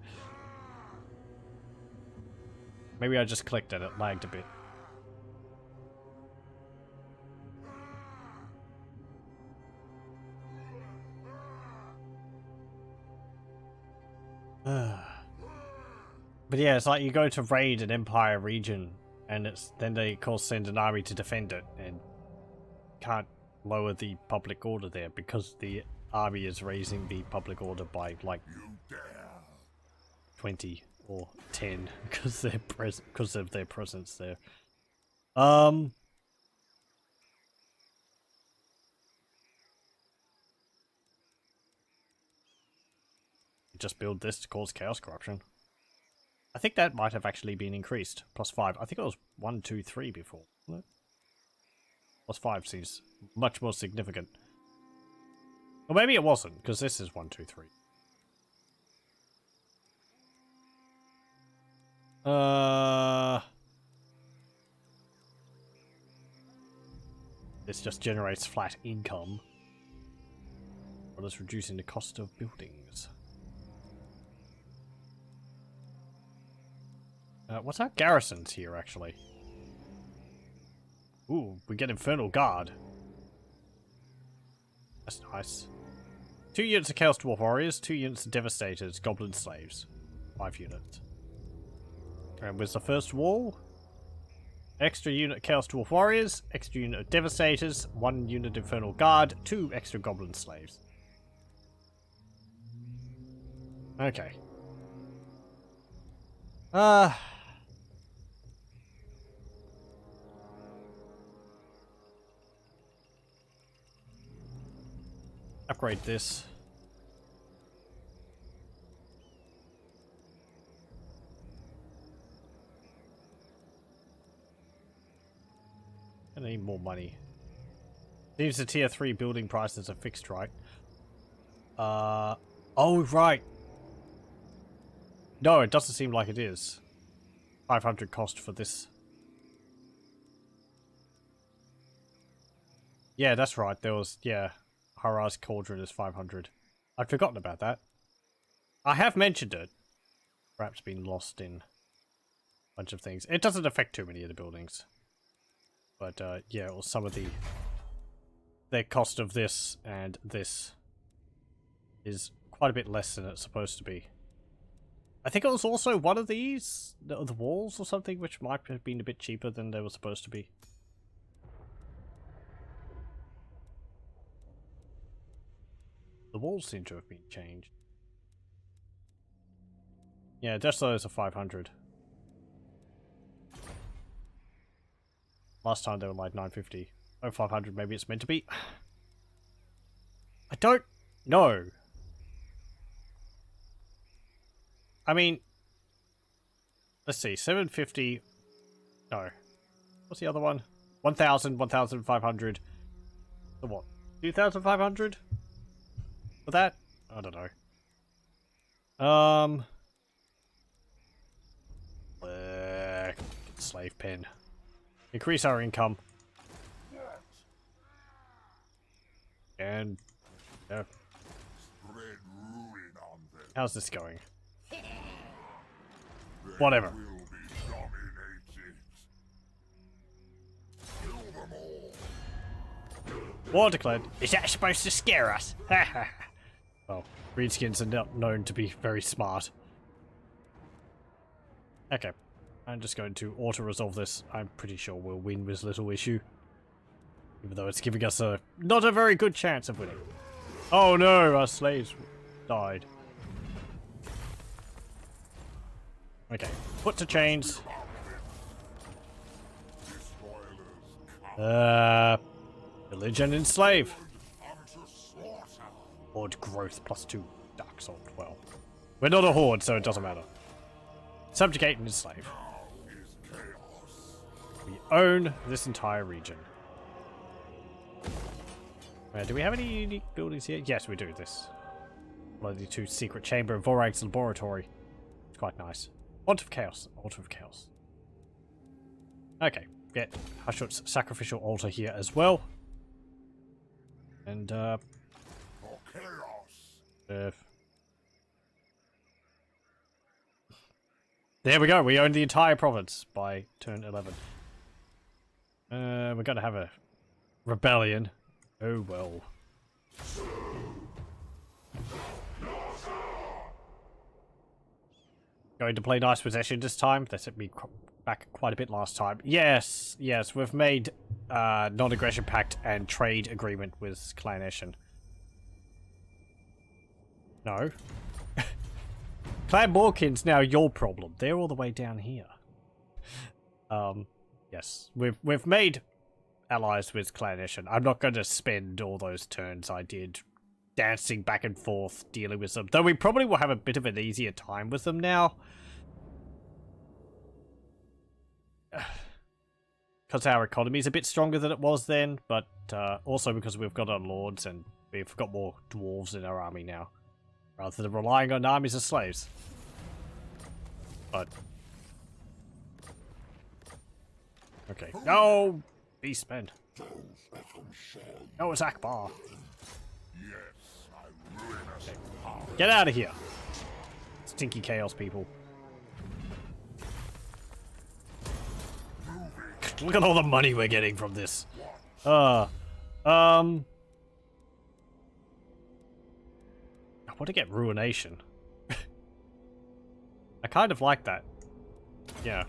Maybe I just clicked and it lagged a bit. But yeah, it's like you go to raid an Empire region, and then they of course send an army to defend it, and can't lower the public order there because the army is raising the public order by like 20 or 10 because of their presence there. Just build this to cause chaos corruption. I think that might have actually been increased. +5. I think it was 1, 2, 3 before, wasn't it? +5 seems much more significant. Or maybe it wasn't, because this is 1, 2, 3. This just generates flat income. Well, it's reducing the cost of buildings. What's our garrisons here, actually? Ooh, we get Infernal Guard. That's nice. 2 units of Chaos Dwarf Warriors, 2 units of Devastators, Goblin Slaves. 5 units. And where's the first wall? Extra unit of Chaos Dwarf Warriors, extra unit of Devastators, 1 unit Infernal Guard, 2 extra Goblin Slaves. Okay. Upgrade this. I need more money. Seems the tier 3 building prices are fixed, right? Oh, right. No, it doesn't seem like it is. 500 cost for this. Yeah, that's right. There was, yeah. Hara's Cauldron is 500. I'd forgotten about that. I have mentioned it. Perhaps been lost in a bunch of things. It doesn't affect too many of the buildings. But, yeah, or some of their cost of this and this is quite a bit less than it's supposed to be. I think it was also one of these, the walls or something, which might have been a bit cheaper than they were supposed to be. The walls seem to have been changed. Yeah, just those are 500. Last time they were like 950. Oh, 500, maybe it's meant to be. I don't know. I mean, let's see, 750. No. What's the other one? 1,000, 1,500. So what? 2,500? For that? I don't know. Slave pen. Increase our income. And Spread ruin on them. how's this going? They Whatever. will be dominated. Kill them all. War declared. Is that supposed to scare us? Well, greenskins are not known to be very smart. Okay. I'm just going to auto-resolve this. I'm pretty sure we'll win this little issue. Even though it's giving us not a very good chance of winning. Oh no, our slaves died. Okay, put to chains. Pillage and enslave. Horde growth +2. Dark Soul 12. We're not a horde, so it doesn't matter. Subjugate and enslave. We own this entire region. Do we have any unique buildings here? Yes, we do. This bloody 2 secret chamber and Vorag's laboratory. It's quite nice. Altar of Chaos. Altar of Chaos. Okay, get Hashut's sacrificial altar here as well. And For chaos. There we go. We own the entire province by turn 11. We're gonna have a rebellion. Oh well. Going to play nice possession this time. That set me back quite a bit last time. Yes, yes, we've made non-aggression pact and trade agreement with Clan Eshin. No. Clan Morkin's now your problem. They're all the way down here. Yes, we've made allies with Clan Eshin. I'm not going to spend all those turns I did dancing back and forth, dealing with them. Though we probably will have a bit of an easier time with them now. Because our economy is a bit stronger than it was then, but also because we've got our lords and we've got more dwarves in our army now. Rather than relying on armies of slaves. But... okay. No! Beastmen. No, it's Akbar. Yes, I ruin us. Get out of here. Stinky chaos people. Look at all the money we're getting from this. I want to get Ruination. I kind of like that. Yeah.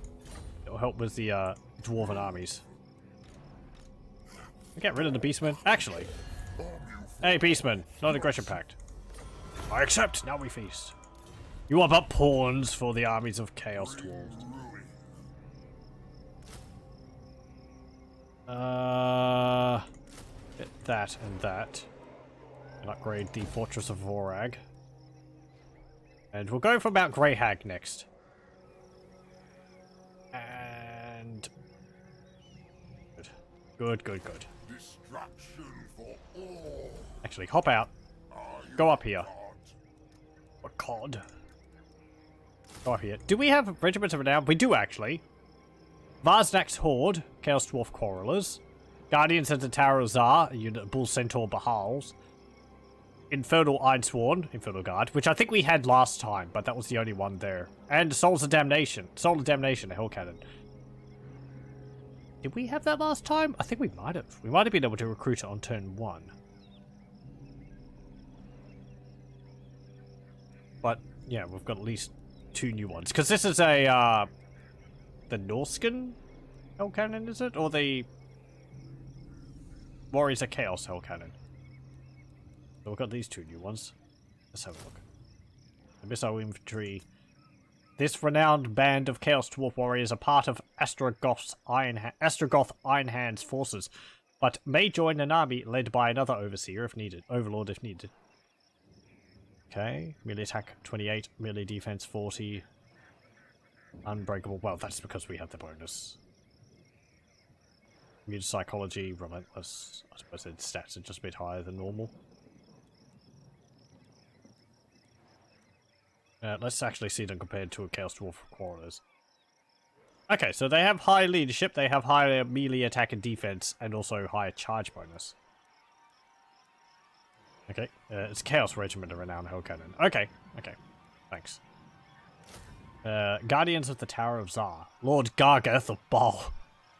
It'll help with the dwarven armies. Get rid of the Beastmen. Actually. Hey, Beastmen. Not aggression pact. I accept. Now we feast. You are but pawns for the armies of Chaos Dwarfs. Get that and that. And upgrade the Fortress of Vorag. And we'll go for Mount Greyhag next. And... good, good, good. Destruction for all. Actually, hop out. Go up here. A cod. Go up here. Do we have Regiments of Renown? We do, actually. Varsnak's Horde, Chaos Dwarf Quarrelers. Guardians of the Tower of Zharr, a unit of Bull Centaur Bahals. Infernal Iron-Sworn, Infernal Guard, which I think we had last time, but that was the only one there. And Souls of Damnation. Soul of Damnation, a Hell Cannon. Did we have that last time? I think we might have. We might have been able to recruit it on turn 1. But, yeah, we've got at least 2 new ones. Because this is a, the Norscan Hell Cannon, is it? Or the Warriors of Chaos Hell Cannon? So we've got these 2 new ones. Let's have a look. The Missile Infantry. This renowned band of Chaos Dwarf warriors are part of Ostrogoth's Ostrogoth Iron Hands forces, but may join an army led by another overseer if needed. Overlord if needed. Okay, melee attack 28, melee defense 40. Unbreakable. Well, that's because we have the bonus. Immune psychology, relentless. I suppose its stats are just a bit higher than normal. Let's actually see them compared to a Chaos Dwarf Quarrelers. Okay, so they have high leadership, they have higher melee attack and defense, and also higher charge bonus. Okay, it's Chaos Regiment of Renowned Hellcannon. Okay, okay, thanks. Guardians of the Tower of Zharr. Lord Gargath of Baal.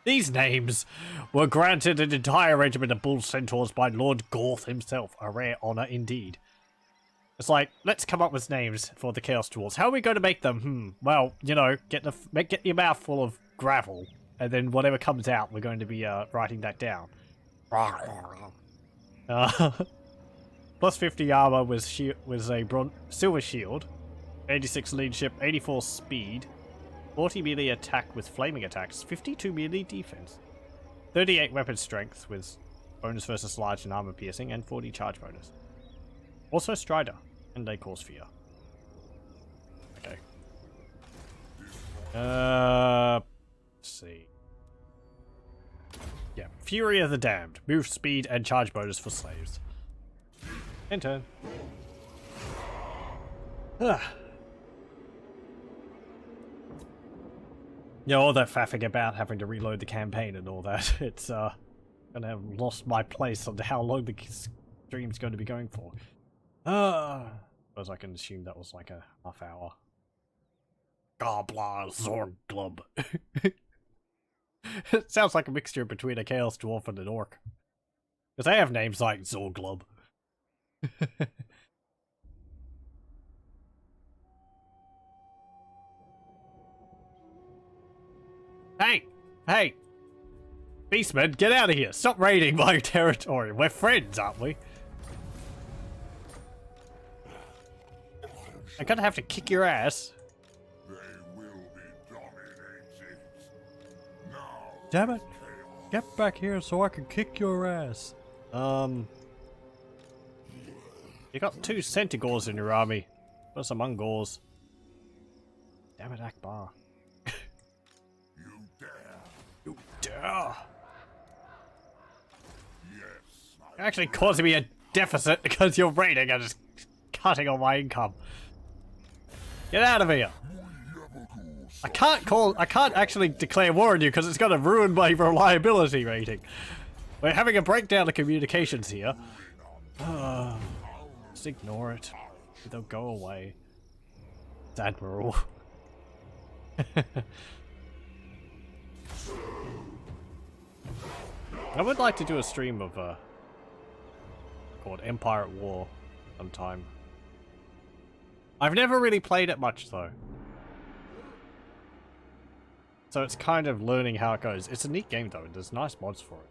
These names were granted an entire regiment of bull centaurs by Lord Gorth himself. A rare honor indeed. It's like, let's come up with names for the Chaos Dwarfs. How are we going to make them? Well, you know, get your mouth full of gravel, and then whatever comes out, we're going to be writing that down. Plus 50 armor was a silver shield, 86 leadership, 84 speed, 40 melee attack with flaming attacks, 52 melee defense, 38 weapon strength with bonus versus large and armor piercing, and 40 charge bonus. Also Strider, and they cause fear. Okay. Let's see. Yeah, Fury of the Damned. Move speed and charge bonus for slaves. End turn. Yeah, all that faffing about having to reload the campaign and all that. It's, gonna have lost my place on how long the stream's going to be going for. Suppose I can assume that was like a half hour. Gobla Zorglub. It sounds like a mixture between a Chaos Dwarf and an Orc. Because they have names like Zorglub. Hey! Hey! Beastman, get out of here! Stop raiding my territory! We're friends, aren't we? I'm gonna have to kick your ass. They will be dominated. Now, Damn it! Get back here so I can kick your ass. You got 2 Centigores in your army. Got some Ungors. Damn it, Akbar. you dare. You dare! Yes, You're actually causing me a deficit because you're raiding and just cutting all my income. Get out of here! I can't actually declare war on you because it's gonna ruin my reliability rating. We're having a breakdown of communications here. Just ignore it. They'll go away. It's Admiral. I would like to do a stream of called Empire at War sometime. I've never really played it much though. So it's kind of learning how it goes. It's a neat game though, and there's nice mods for it.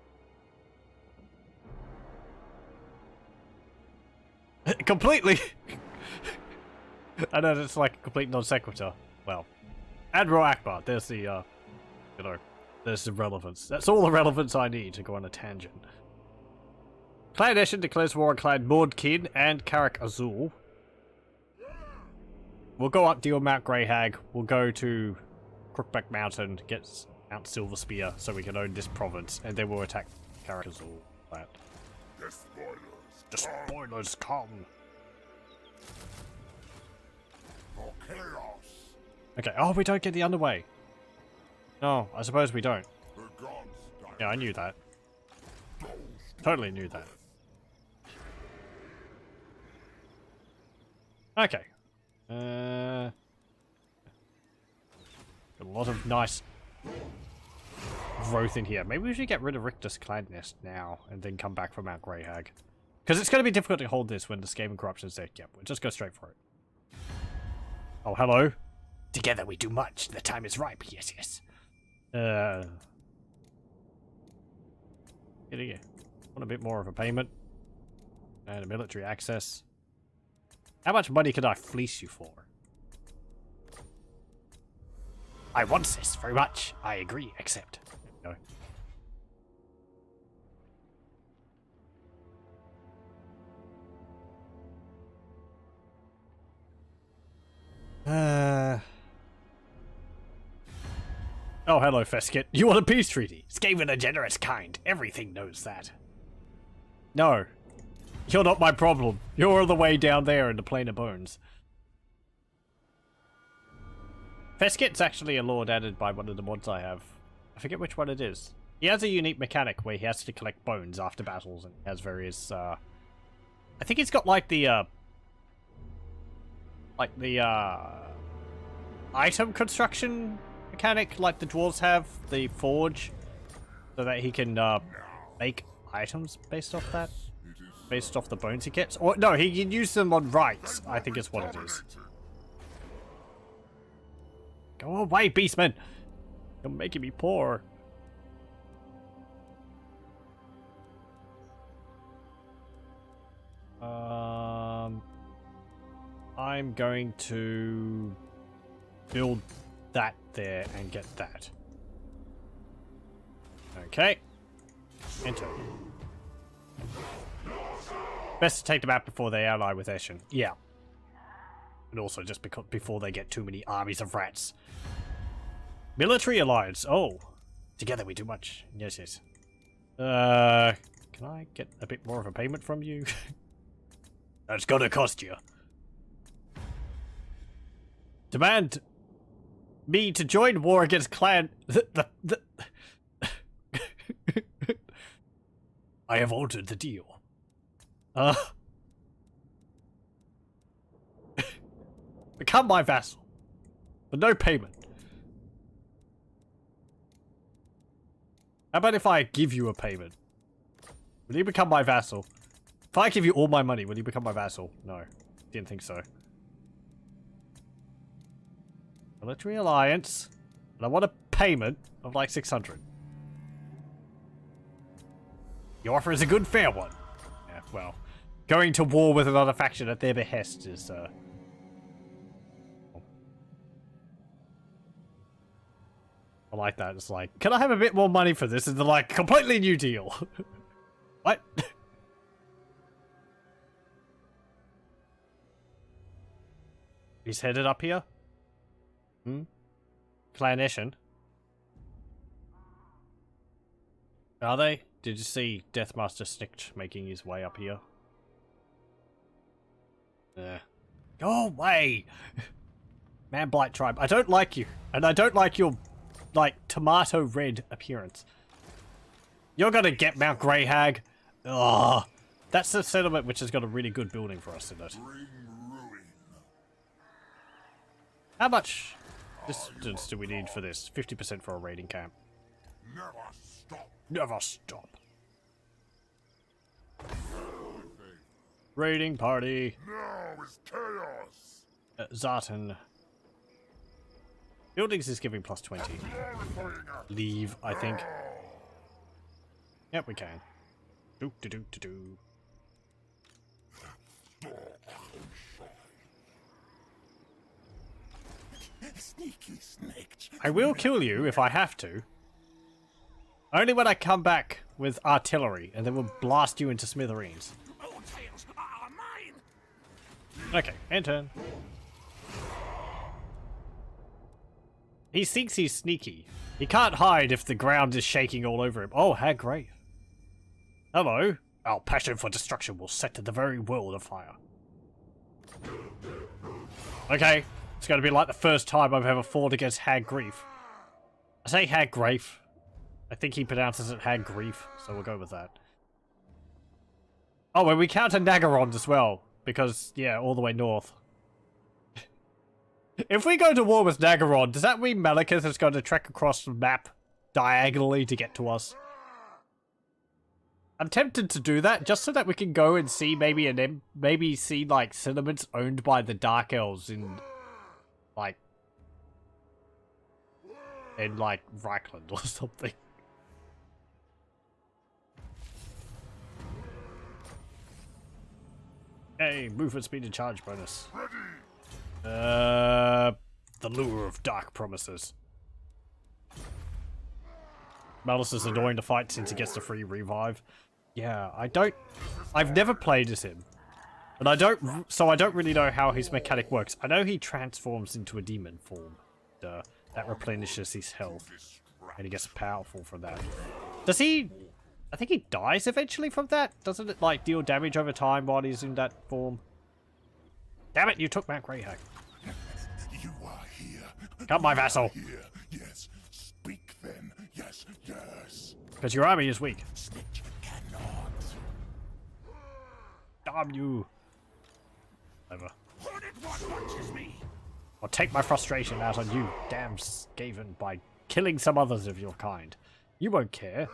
Completely! I know it's like a complete non sequitur. Well, Admiral Akbar, there's the, you know, there's the relevance. That's all the relevance I need to go on a tangent. Clan Eshin declares war on Clan Mordkin and Karak Azul. We'll go up deal Mount Greyhag. We'll go to Crookback Mountain, get Mount Silverspear so we can own this province, and then we'll attack Karak Azul. That. The spoilers come. For chaos. Okay, oh, we don't get the underway. No, I suppose we don't. The gods Yeah, I knew that. Totally knew that. Okay. A lot of nice growth in here. Maybe we should get rid of Richter's Clan Nest now and then come back from Mount Greyhag. Because it's going to be difficult to hold this when the Scam and Corruption's there. Yep, we'll just go straight for it. Oh, hello. Together we do much. The time is ripe. Yes, yes. Get here. Want a bit more of a payment. And a military access. How much money could I fleece you for? I want this very much. I agree. Accept. There we go. Oh, hello, Feskit. You want a peace treaty? Skaven are generous kind. Everything knows that. No. You're not my problem. You're all the way down there in the Plane of Bones. Feskit's actually a lord added by one of the mods I have. I forget which one it is. He has a unique mechanic where he has to collect bones after battles, and he has various I think he's got like the item construction mechanic like the dwarves have, the forge, so that he can make items based off that, based off the bones he gets. Or no, he can use them on rights, I think is what it is. Go away, beastman! You're making me poor. I'm going to build that there and get that. Okay. Enter. Best to take them out before they ally with Eshin. Yeah. And also just because before they get too many armies of rats. Military alliance. Oh. Together we do much. Yes, yes. Can I get a bit more of a payment from you? That's gonna cost you. Demand me to join war against Clan... I have altered the deal. Become my vassal. But no payment. How about if I give you a payment? Will you become my vassal? If I give you all my money, will you become my vassal? No. Didn't think so. Military alliance. And I want a payment of like 600. Your offer is a good fair one. Yeah, well. Going to war with another faction at their behest is, I like that. It's like, can I have a bit more money for this? It's like, completely new deal. What? He's headed up here? Hmm? Clan Eshin? Are they? Did you see Deathmaster Snicked making his way up here? Go away! Man Blight Tribe. I don't like you. And I don't like your, like, tomato red appearance. You're gonna get Mount Greyhag. Ugh. That's the settlement which has got a really good building for us in it. How much distance do we need for this? 50% for a raiding camp. Never stop. Never stop. Raiding party. Now is chaos. Zartan. Buildings is giving plus 20. Leave, I think. Yep, we can. Do do do do do. Sneaky snake. I will kill you if I have to. Only when I come back with artillery, and then we'll blast you into smithereens. Okay, end turn. He thinks he's sneaky. He can't hide if the ground is shaking all over him. Oh, Hag Grave. Hello. Our passion for destruction will set the very world afire. Okay, it's going to be like the first time I've ever fought against Hag Grief. I say Hag Grave. I think he pronounces it Hag Grief, so we'll go with that. Oh, and we counter Naggrund as well, because, yeah, all the way north. If we go to war with Naggrund, does that mean Malekith is going to trek across the map diagonally to get to us? I'm tempted to do that, just so that we can go and see maybe see, like, settlements owned by the Dark Elves in, like, Reichland or something. Hey, movement speed and charge bonus. The lure of dark promises. Malus is annoying to fight since he gets the free revive. Yeah, I've never played as him. But I don't really know how his mechanic works. I know he transforms into a demon form. That replenishes his health. And he gets powerful from that. Does he... I think he dies eventually from that? Doesn't it, like, deal damage over time while he's in that form? Damn it, you took Mount Greyhag. You are here. Come, my vassal. Here. Yes. Speak then. Yes, yes. Because your army is weak. Snitch cannot. Damn you. Over. Hornet one watches me. I'll take my frustration out on you, damn Skaven, by killing some others of your kind. You won't care.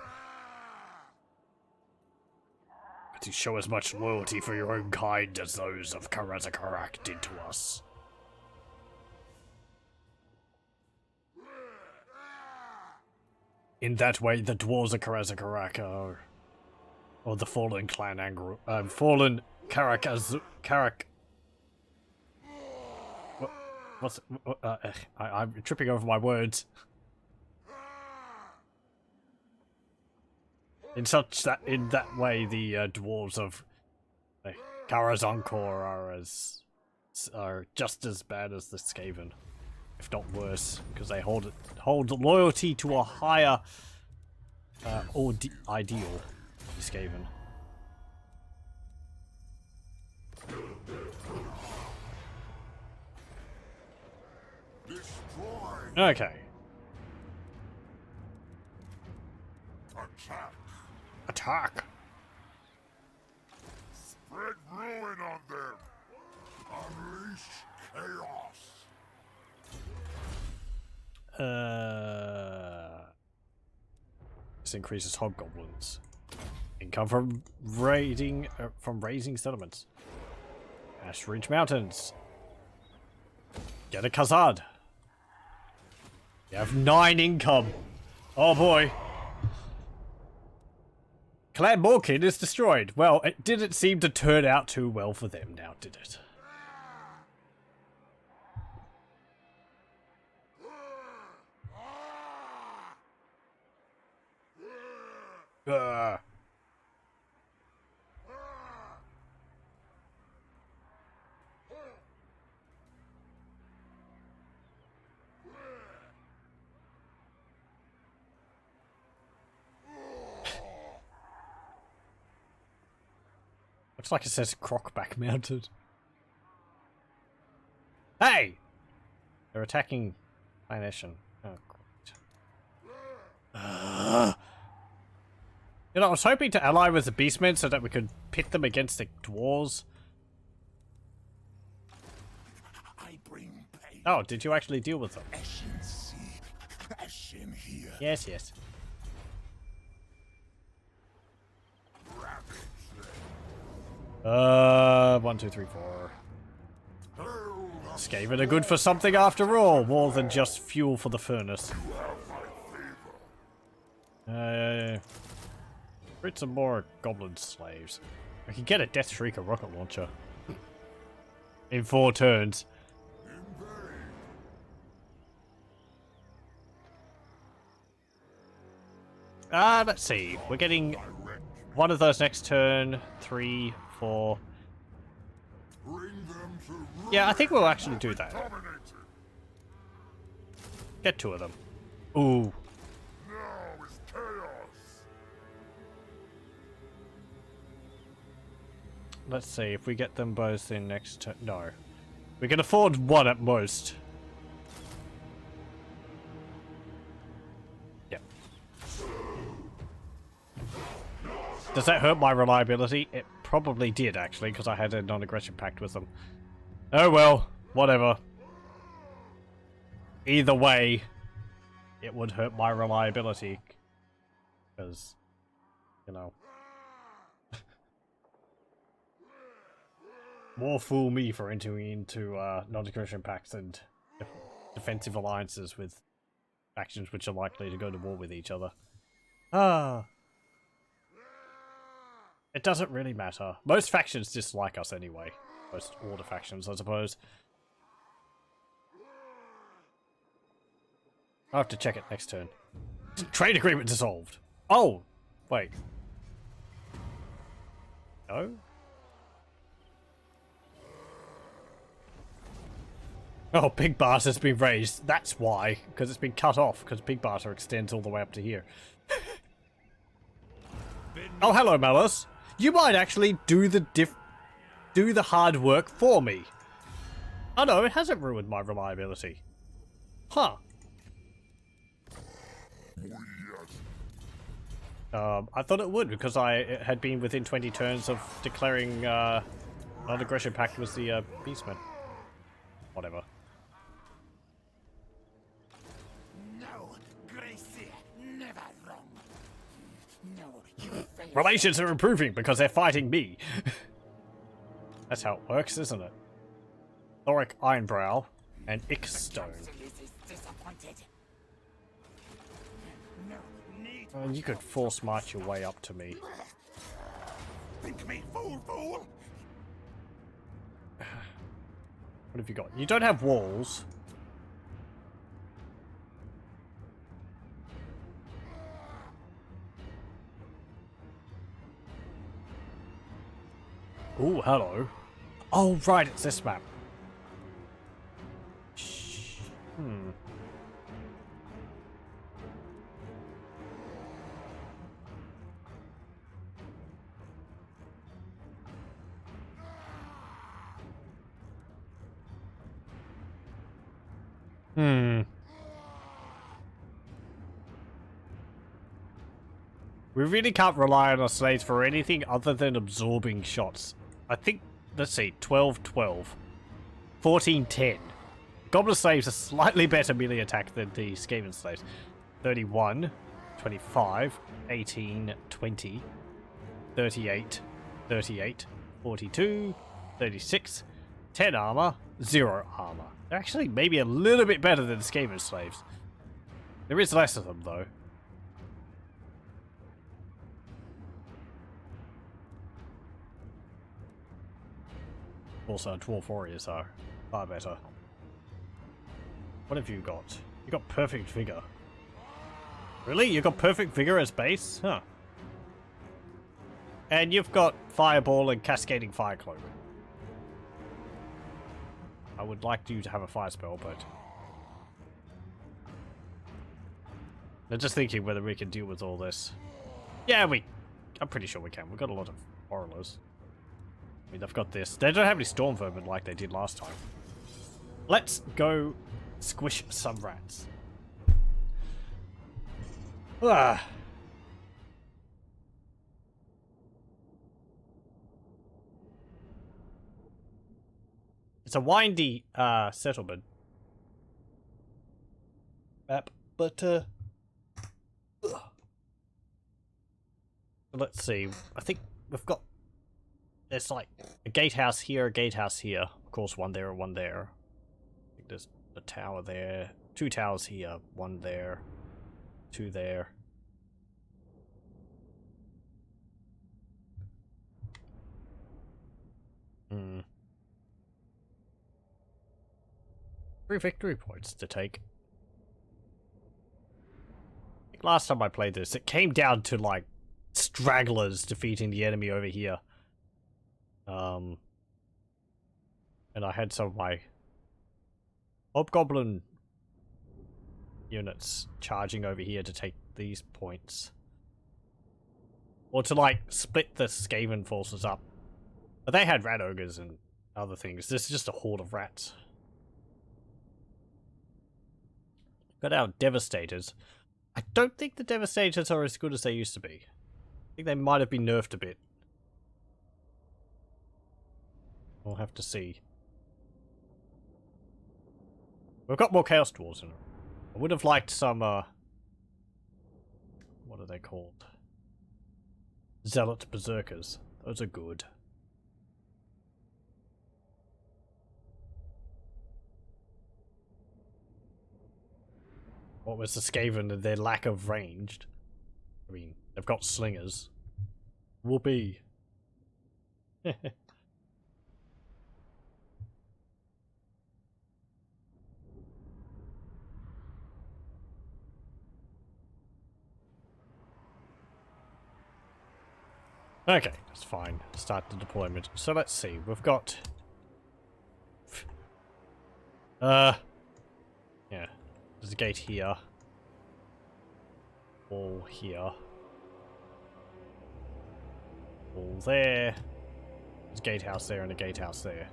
But you show as much loyalty for your own kind as those of Karak did to us. In that way, the dwarves of Karak are... or the fallen Clan fallen Karak Azul... I'm tripping over my words. In that way, the dwarves of Karazankor are just as bad as the Skaven, if not worse, because they hold loyalty to a higher ideal. The Skaven. Okay. Attack. Spread ruin on them. Unleash chaos. This increases hobgoblins. Income from raiding raising settlements. Ash Ridge Mountains. Get a Khazad. You have 9 income. Oh boy. Clan Morkin is destroyed. Well, it didn't seem to turn out too well for them now, did it? Looks like it says Croc-back mounted. Hey! They're attacking Clan Eshin. Oh, great. You know, I was hoping to ally with the Beastmen so that we could pit them against the dwarves. I bring pain. Oh, did you actually deal with them? Eshin see. Eshin here. Yes, yes. Rabbits. 1, 2, 3, 4. Skaven are good for something after all, more than just fuel for the furnace. Recruit some more goblin slaves. I can get a Death Shrieker rocket launcher. In 4 turns. Let's see. We're getting one of those next turn. 3, 4. Yeah, I think we'll actually do that. Get 2 of them. Ooh. Now is chaos. Let's see if we get them both in next turn. No. We can afford 1 at most. Yep. Does that hurt my reliability? It probably did, actually, because I had a non-aggression pact with them. Oh well, whatever. Either way, it would hurt my reliability. Because, you know. More fool me for entering into non-aggression pacts and defensive alliances with factions which are likely to go to war with each other. It doesn't really matter. Most factions dislike us anyway. Most order factions, I suppose. I'll have to check it next turn. Trade agreement dissolved. Oh! Wait. No? Oh, Big Barter has been raised. That's why. Because it's been cut off. Because Big Barter extends all the way up to here. Oh, hello, Malus. You might actually do the hard work for me. Oh no, it hasn't ruined my reliability. Huh. I thought it would, because I had been within 20 turns of declaring non-aggression pact was the beastman. Whatever. No, Gracie, never wrong. No, you fail. Relations are improving because they're fighting me. That's how it works, isn't it? Thoric Ironbrow and Ickstone. No, You could force march your way up to me. think me fool. What have you got? You don't have walls. Ooh, hello. Oh, right, it's this map. Hmm. We really can't rely on our slaves for anything other than absorbing shots. I think, let's see, 12-12. 14-10. Goblin slaves are slightly better melee attack than the Skaven slaves. 31, 25, 18, 20, 38, 38, 42, 36, 10 armor, 0 armor. They're actually maybe a little bit better than the Skaven slaves. There is less of them, though. Also, dwarf warriors are far better. What have you got? You got perfect vigor. Really? You got perfect vigor as base? Huh. And you've got fireball and cascading fire cloak. I would like you to have a fire spell, but I'm just thinking whether we can deal with all this. Yeah, I'm pretty sure we can. We've got a lot of horrors. I mean, they've got this. They don't have any storm vermin like they did last time. Let's go squish some rats. Ah. It's a windy settlement map, but let's see. I think we've got, there's like a gatehouse here, a gatehouse here. Of course, one there, one there. I think there's a tower there, 2 towers here, 1 there, 2 there. Hmm. 3 victory points to take. I think last time I played this, it came down to like stragglers defeating the enemy over here. And I had some of my hobgoblin units charging over here to take these points. Or to like split the Skaven forces up. But they had rat ogres and other things. This is just a horde of rats. Got our Devastators. I don't think the Devastators are as good as they used to be. I think they might have been nerfed a bit. We'll have to see. We've got more Chaos Dwarfs in it. I would have liked some, what are they called? Zealot Berserkers. Those are good. What was the Skaven and their lack of ranged? I mean, they've got slingers. Whoopee. Okay, that's fine. Start the deployment. So let's see. We've got... yeah. There's a gate here. Wall here. Wall there. There's a gatehouse there and a gatehouse there.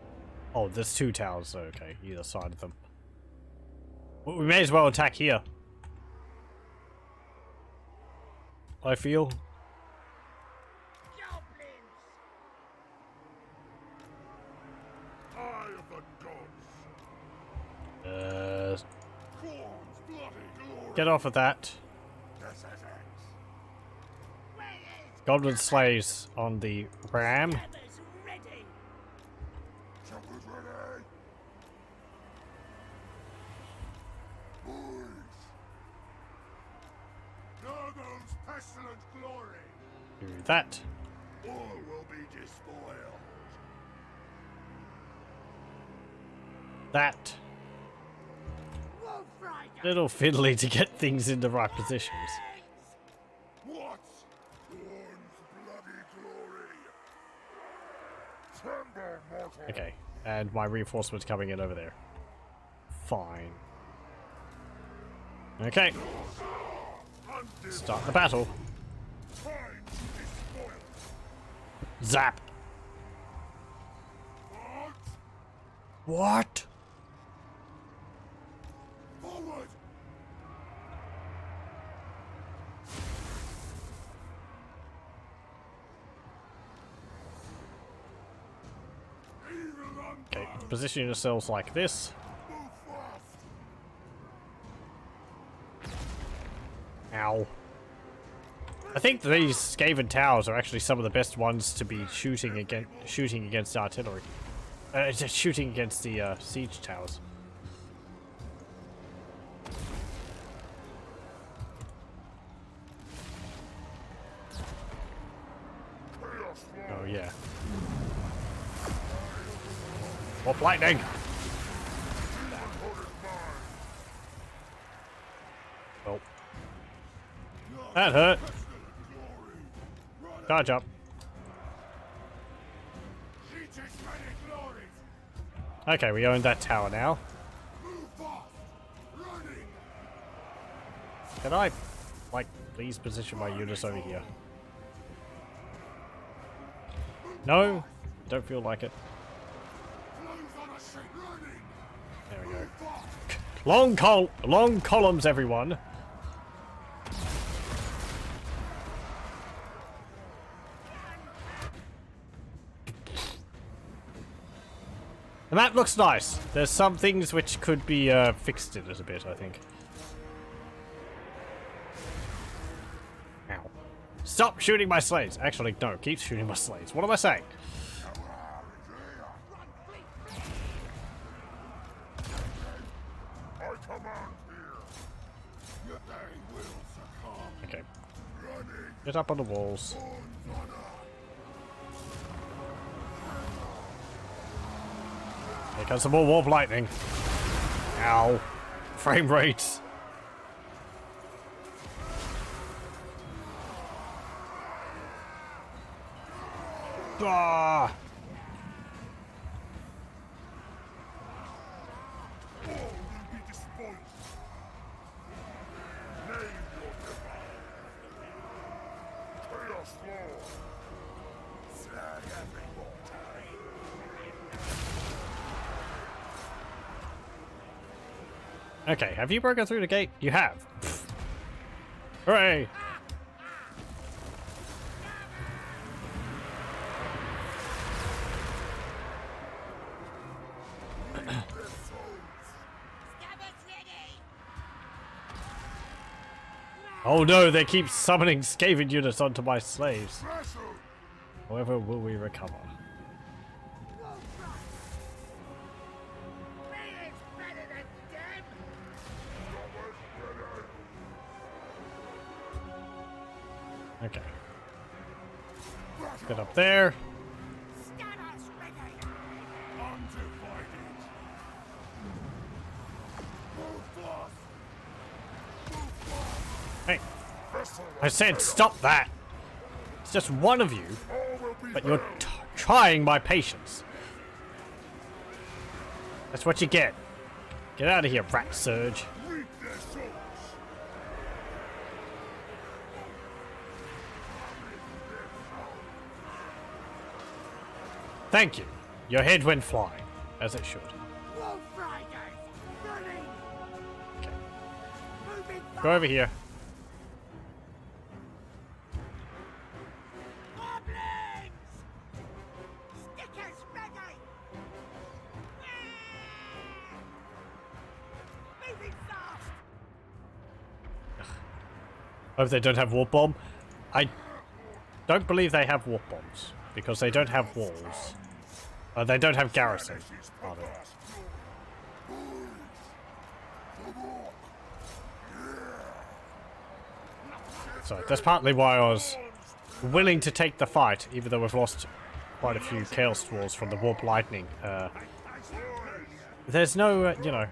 Oh, there's 2 towers. Okay, either side of them. Well, we may as well attack here. I feel. Get off of that. This is it. Goblin slays on the ram. Choppers ready. Boys. Nurgle's pestilent glory. Do that. All will be despoiled. That. Little fiddly to get things in the right positions. What? Orn's bloody glory. Tremble, mortal. Okay, and my reinforcements coming in over there. Fine. Okay, start the battle. Time to despoil. Zap. What? What? Forward. Evil Okay, position yourselves like this. move fast. Ow. I think these Skaven towers are actually some of the best ones to be shooting against artillery. Just shooting against the siege towers. Chaos Dwarf. Oh yeah. Warp lightning. Oh, that hurt. Charge up. Okay, we own that tower now. Can I, like, please position my units over here? No, don't feel like it. There we go. Long columns, everyone. The map looks nice. There's some things which could be fixed in it a bit, I think. Ow. Stop shooting my slaves. Actually, no, keep shooting my slaves. What am I saying? I command here. Your day will succumb. Okay, Running. get up on the walls. Orn's honor. Here comes some more warp lightning. Ow. Frame rates. Ah. All will be despoiled. Name your divine. Chaos Dwarf. Slag every mortal. Okay, have you broken through the gate? You have. Pfft. Hooray! Oh no, they keep summoning Skaven units onto my slaves. Pressure. However, will we recover? Okay. Get up there. Undivided. Move fast. Hey, Vessel I said stop that. It's just one of you, all will be but you're held. trying my patience. That's what you get. Get out of here, rat surge. Reap their souls. Thank you. Your head went flying, as it should. Wolf Riders, running. Okay. Moving Go over here. Goblins! Stickers ready! Moving fast! Oh, they don't have warp bomb? I don't believe they have warp bombs because they don't have walls. They don't have garrison. Rather. So that's partly why I was willing to take the fight, even though we've lost quite a few Chaos Dwarfs from the Warp Lightning. There's no, you know,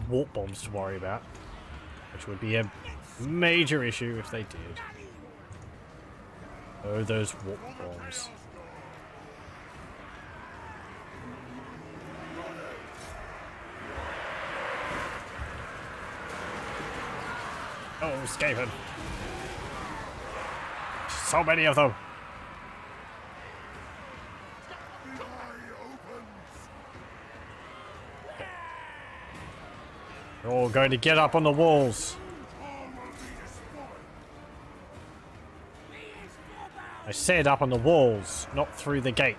warp bombs to worry about, which would be a major issue if they did. Oh, those warp bombs. Oh, Skaven. So many of them. They're all going to get up on the walls. I said up on the walls, not through the gate.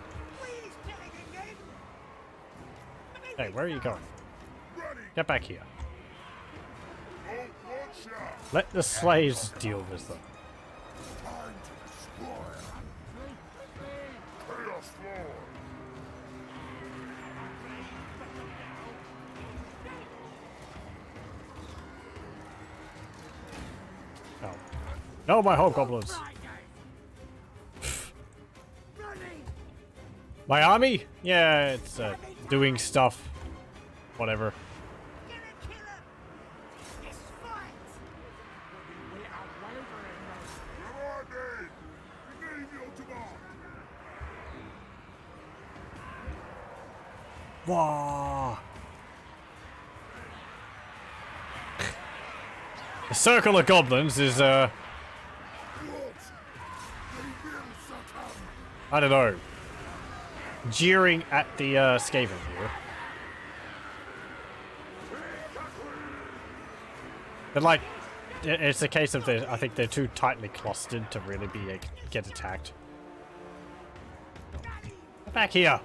Hey, where are you going? Get back here. Let the slaves deal with them. Oh. No, my hobgoblins. My army? Yeah, it's doing stuff. Whatever. Wow. The circle of goblins is I don't know, jeering at the Skaven here. But like, it's a case of I think they're too tightly clustered to really be get attacked. Back here.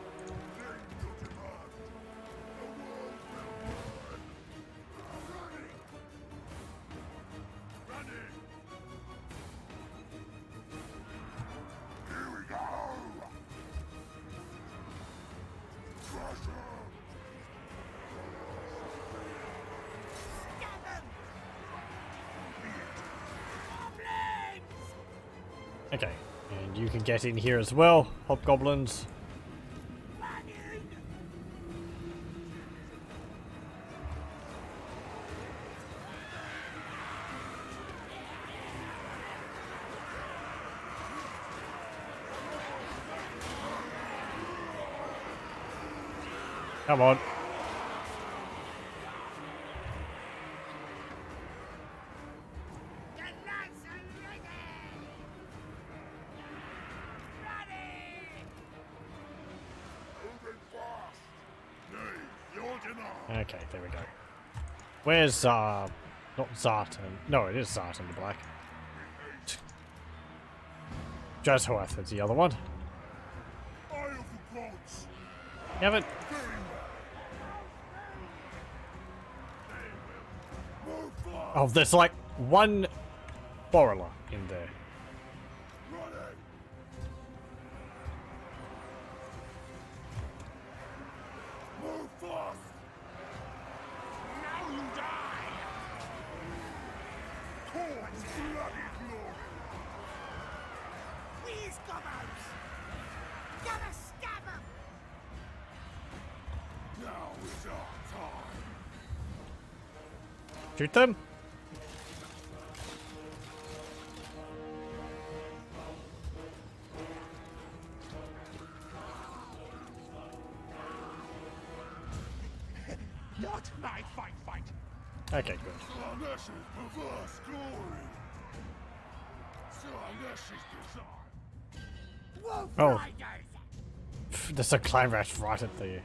Okay, and you can get in here as well, hobgoblins. Come on. Okay, there we go. Where's, not Zartan? No, it is Zartan the Black. Jazhoath is the other one. Have it. Oh, there's like one Borrela in there. Shoot them. Not my fight. Okay, good. Oh. There's a climb rash right at the...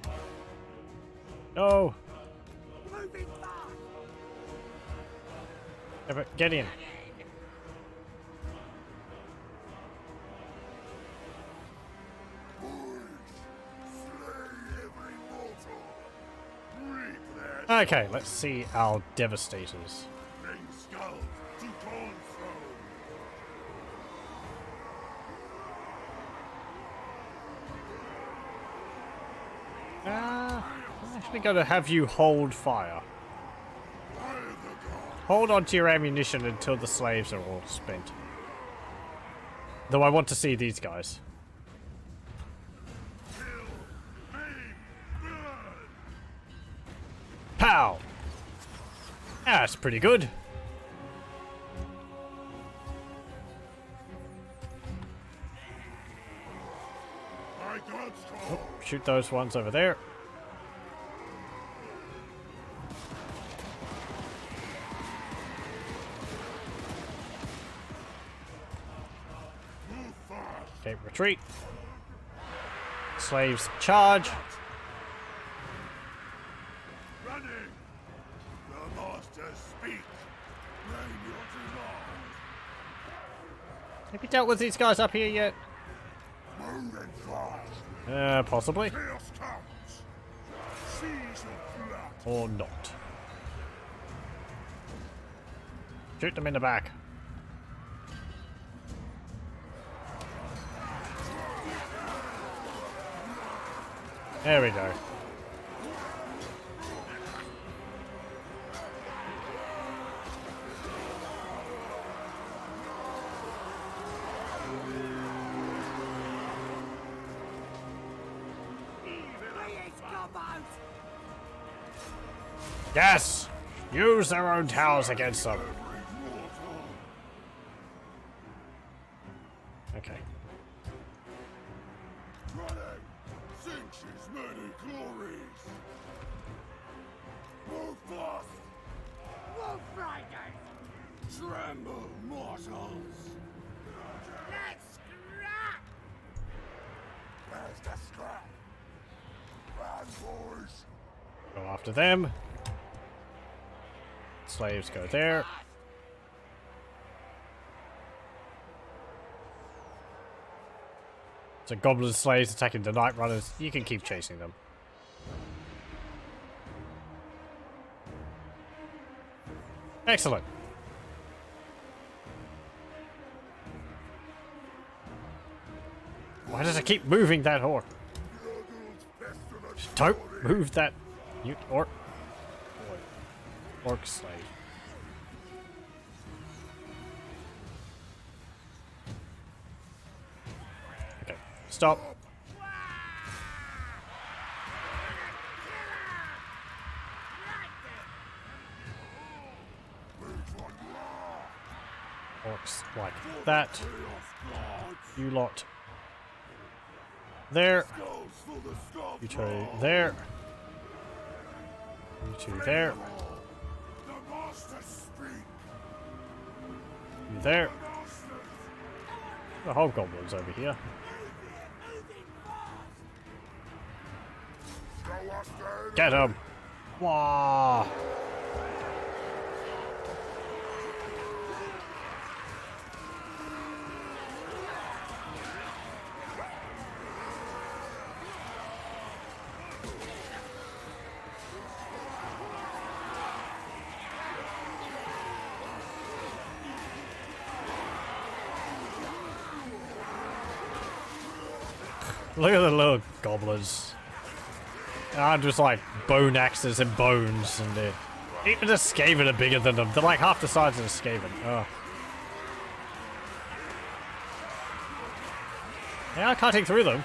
No! Yeah, but get in. Okay, let's see our devastators. I'm actually going to have you hold fire. Hold on to your ammunition until the slaves are all spent. Though I want to see these guys. Pow! That's pretty good. Oh, shoot those ones over there. Okay, retreat. Slaves charge. Running! The masters speak. Name your demand. Have you dealt with these guys up here yet? Moving fast. Possibly. Chaos comes. Seas of blood. Or not. Shoot them in the back. There we go. Yes! Use their own towers against them. Okay. Running. Sinks his many glories. Move fast. Wolf Riders. Tremble, mortals. Let's scrap. Where's the scrap? Run, boys. Go after them. Slaves go there. So goblin slaves attacking the night runners. You can keep chasing them. Excellent. Why does it keep moving that orc? Don't move that orc. Orc slave. Okay, stop. Orcs like that. You lot. There. You two there. You two there. You there. The hobgoblins over here. Get him! Wah! Look at the little goblins. I'm just like bone axes and bones, and even the Skaven are bigger than them. They're like half the size of the Skaven. Oh. They are cutting through them.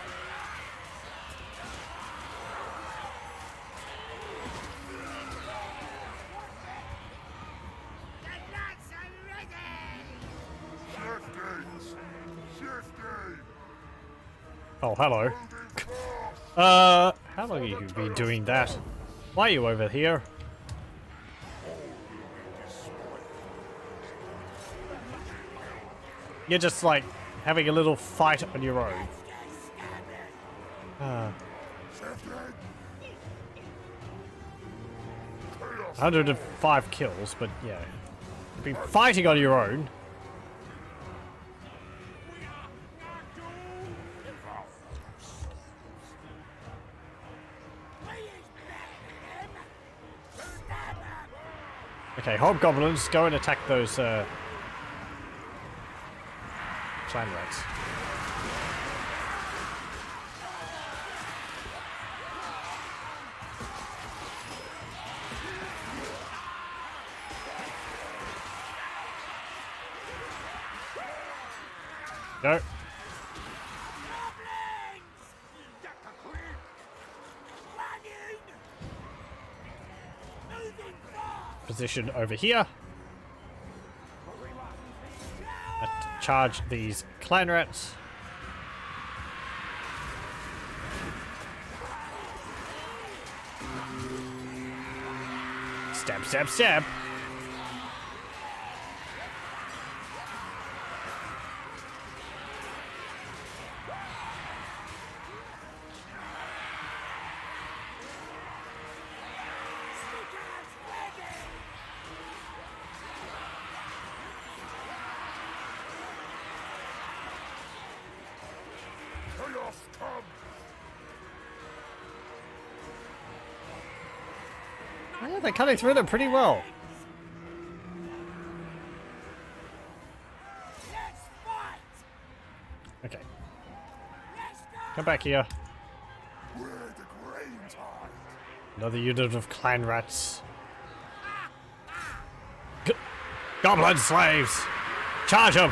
Oh, hello. How long have you been doing that? Why are you over here? You're just like having a little fight on your own. 105 kills, but yeah. You've been fighting on your own. Okay, hobgoblins, go and attack those clan rats. Go. Position over here. Charge these clan rats. Stab, stab, stab. Chaos comes! Yeah, they're cutting through them pretty well. Okay. Come back here. Where the grains are! Another unit of clan rats. Goblin slaves! Charge them!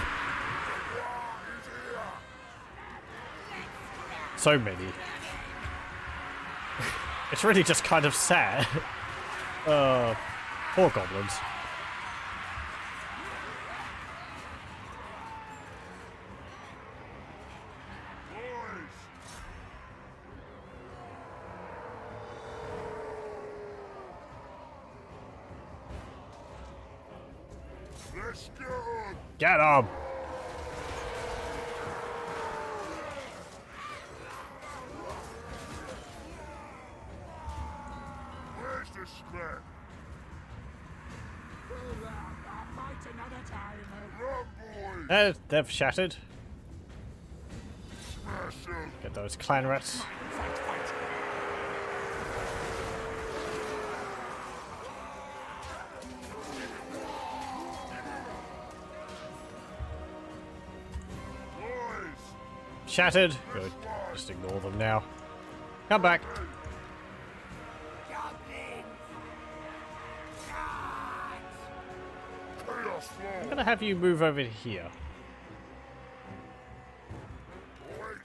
So many. It's really just kind of sad. Poor goblins. Let's go! Get 'em! Where's the smack? I'll fight another time. Run, boys! They've shattered. Smash 'em! Get those clan rats. Fight, fight. Boys! Shattered. Good. Just ignore them now. Come back. Chaos I'm flow! gonna have you move over here. Boys!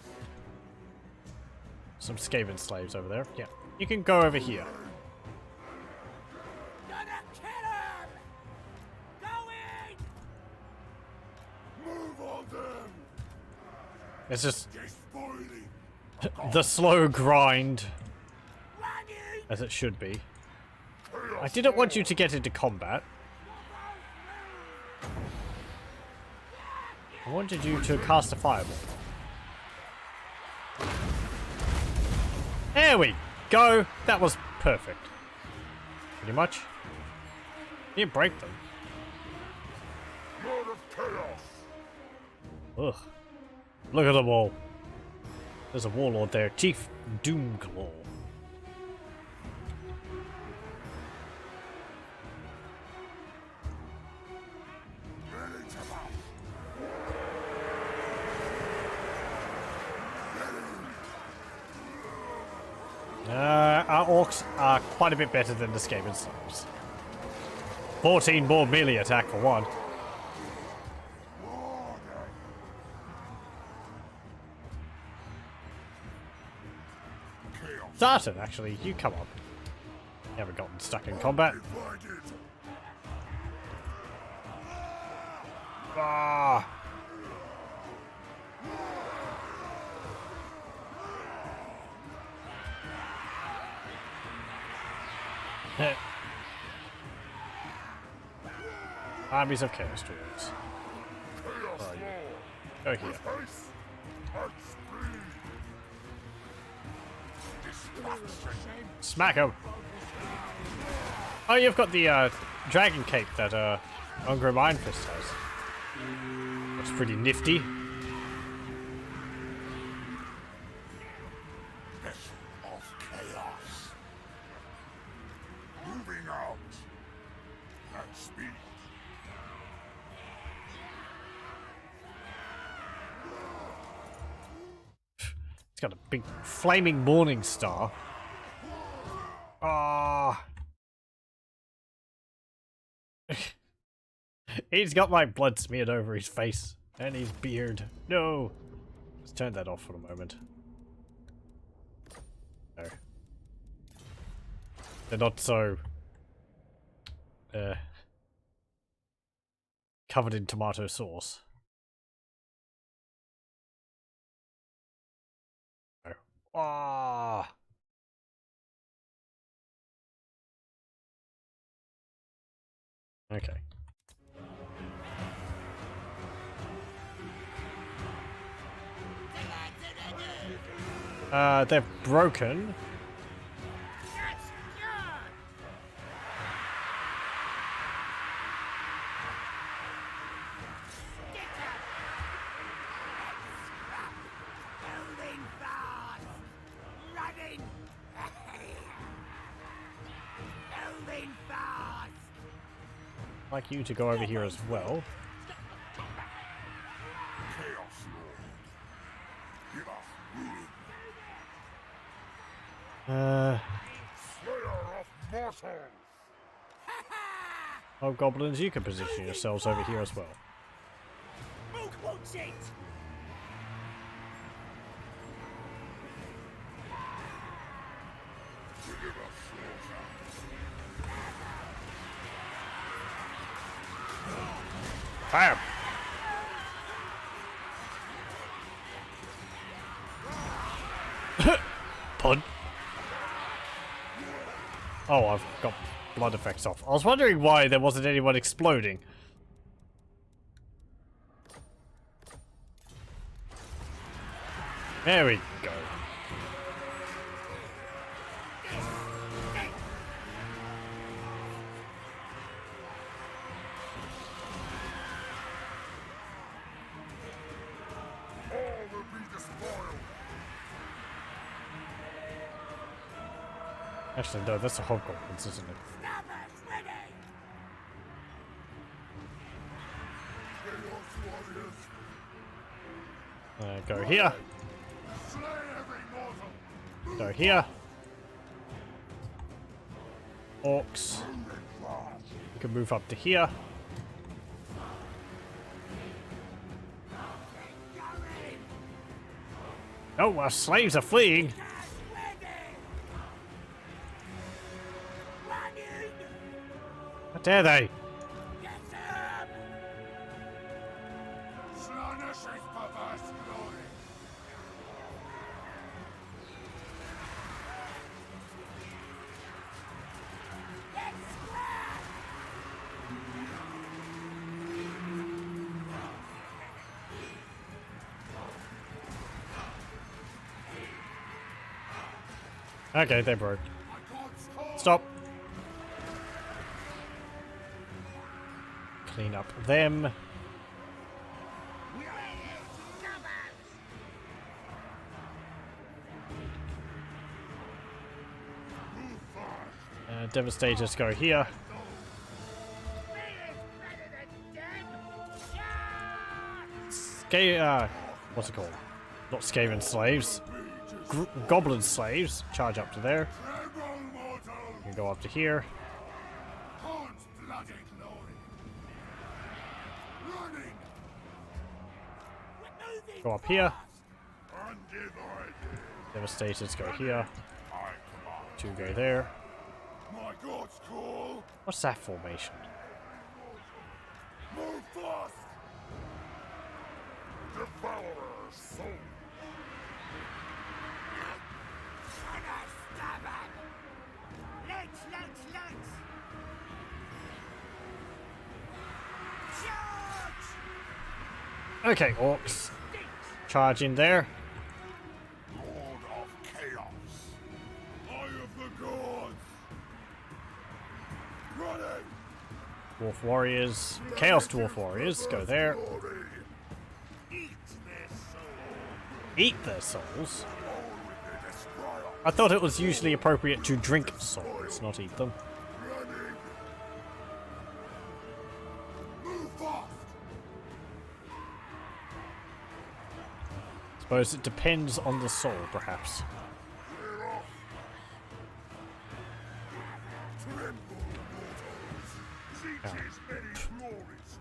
Some Skaven slaves over there. Yeah. You can go over here. Gonna kill him! Going! Move on them! It's just They're spoiling! the slow grind, Running! as it should be. Chaos I didn't want you to get into combat. I wanted you to cast a fireball. There we go. That was perfect. Pretty much. You didn't break them. Lord of Chaos! Ugh. Look at them all. There's a warlord there. Chief Doomclaw. Ready to mount! Our orcs are quite a bit better than the Skaven slaves. 14 more melee attack for one. Chaos! Sarton, actually, you come up. You haven't gotten stuck in combat. Divided! Ah! Armies of Chaos Dwarfs. Chaos Where are you? flow! Go here. With haste and speed! Destruction! Smack him! Oh, you've got the dragon cape that Ungrim Iron Fist has. That's pretty nifty. Vessel of chaos! Moving out! At speed! It's got a big flaming morning star. Ah. He's got my blood smeared over his face. And his beard. No! Let's turn that off for a moment. No. They're not so... covered in tomato sauce. No. Ah! Okay. They're broken. I'd like you to go over here as well. Chaos Lord. Give us ruin. Slayer of mortals. Oh, goblins, you can position yourselves over here as well. Mook wants it! Give us slaughter. Fire! Pun. Oh, I've got blood effects off. I was wondering why there wasn't anyone exploding. There we go. All will be despoiled. Actually, no, that's the hobgoblins, isn't it? Slavers ready! Chaos warriors. Go here. Slay every mortal. Go here. Orcs. You can move up to here. Oh, our slaves are fleeing. How dare they? Slaanesh is perverse glory. Okay, they broke. Stop. Clean up them. Devastators go here. What's it called? Not Skaven slaves. Goblin slaves. Charge up to there. Tremble, mortal. You can go up to here. God's bloody glory. Running. Go up here. Undivided. Devastators go here. I command. Two go there. My God's call. What's that formation? Move fast. Devourer's soul. Let's! Charge! Okay, orcs. Charge in there. Lord of chaos. Eye of the gods. Running. Dwarf warriors. Chaos Dwarf warriors. Go there. Glory. Eat their soul! Eat their souls. All with their destroyer. I thought it was usually appropriate to drink souls, not eat them. Running. Move fast. Suppose it depends on the soul, perhaps. Clear off. Tremble, mortals. Seek his many glories.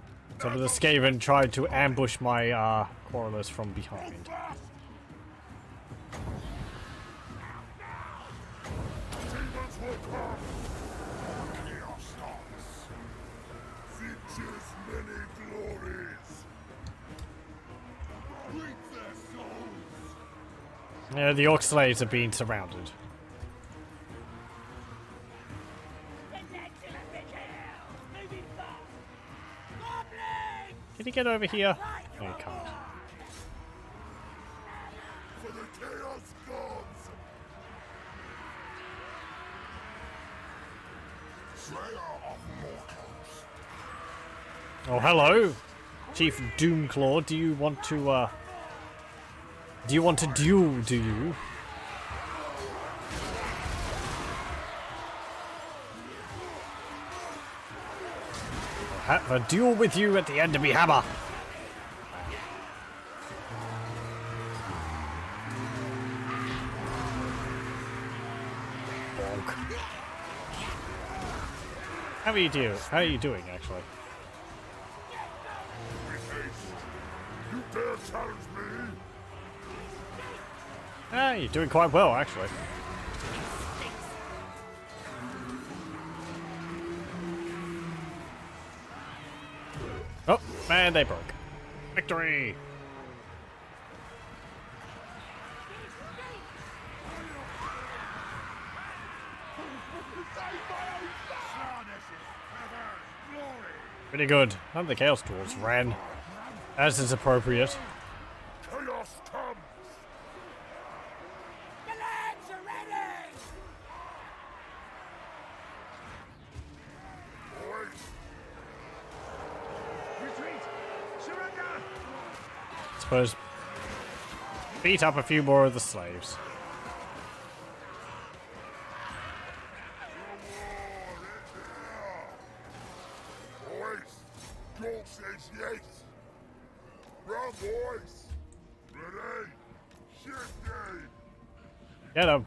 Some of the Skaven tried to ambush my quarrelers from behind. Demons will come. Chaos Dwarfs. Features many glories. Reap their souls. Yeah, the Orc slaves are being surrounded. Can he get over here? No, he can't. For the Chaos Gods. Slayer of mortals. Oh, hello, Chief Doomclaw. Do you want to duel? Do you? I'll have a duel with you at the end of me hammer. Bonk. How are you doing? How are you doing, actually? You dare challenge me? Ah, you're doing quite well, actually. Oh, man, they broke. Victory! Pretty good. None of the Chaos Dwarfs ran, as is appropriate. Chaos comes. The lads are ready! Boys, Retreat! Surrender! Suppose beat up a few more of the slaves. boys. Joel says yes. Run, boys. Ready. Shifting. Get him.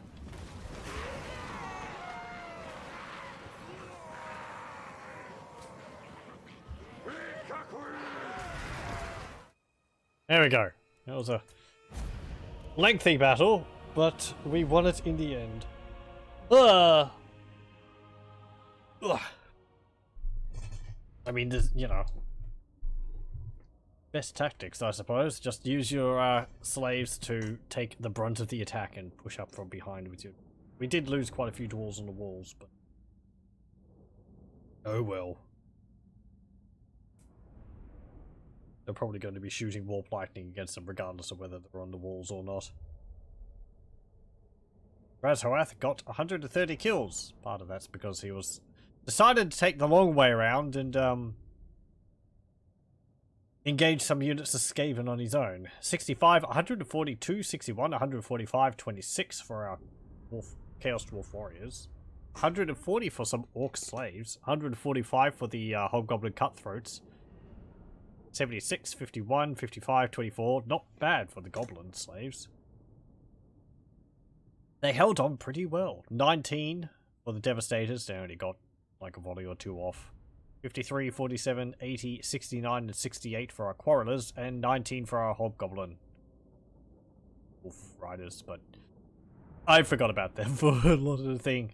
There we go. That was a lengthy battle, but we won it in the end. Ugh. Ugh. I mean, there's, you know, best tactics, I suppose. Just use your slaves to take the brunt of the attack and push up from behind with you. We did lose quite a few dwarves on the walls, but oh well. They're probably going to be shooting warp lightning against them regardless of whether they're on the walls or not. Razhoath got 130 kills. Part of that's because he was decided to take the long way around and engage some units of Skaven on his own. 65, 142, 61, 145, 26 for our Chaos Dwarf warriors. 140 for some Orc slaves. 145 for the Hobgoblin cutthroats. 76, 51, 55, 24. Not bad for the Goblin slaves. They held on pretty well. 19 for the Devastators. They only got like a volley or two off. 53, 47, 80, 69, and 68 for our Quarrelers. And 19 for our Hobgoblin Wolf Riders. But I forgot about them for a lot of the thing.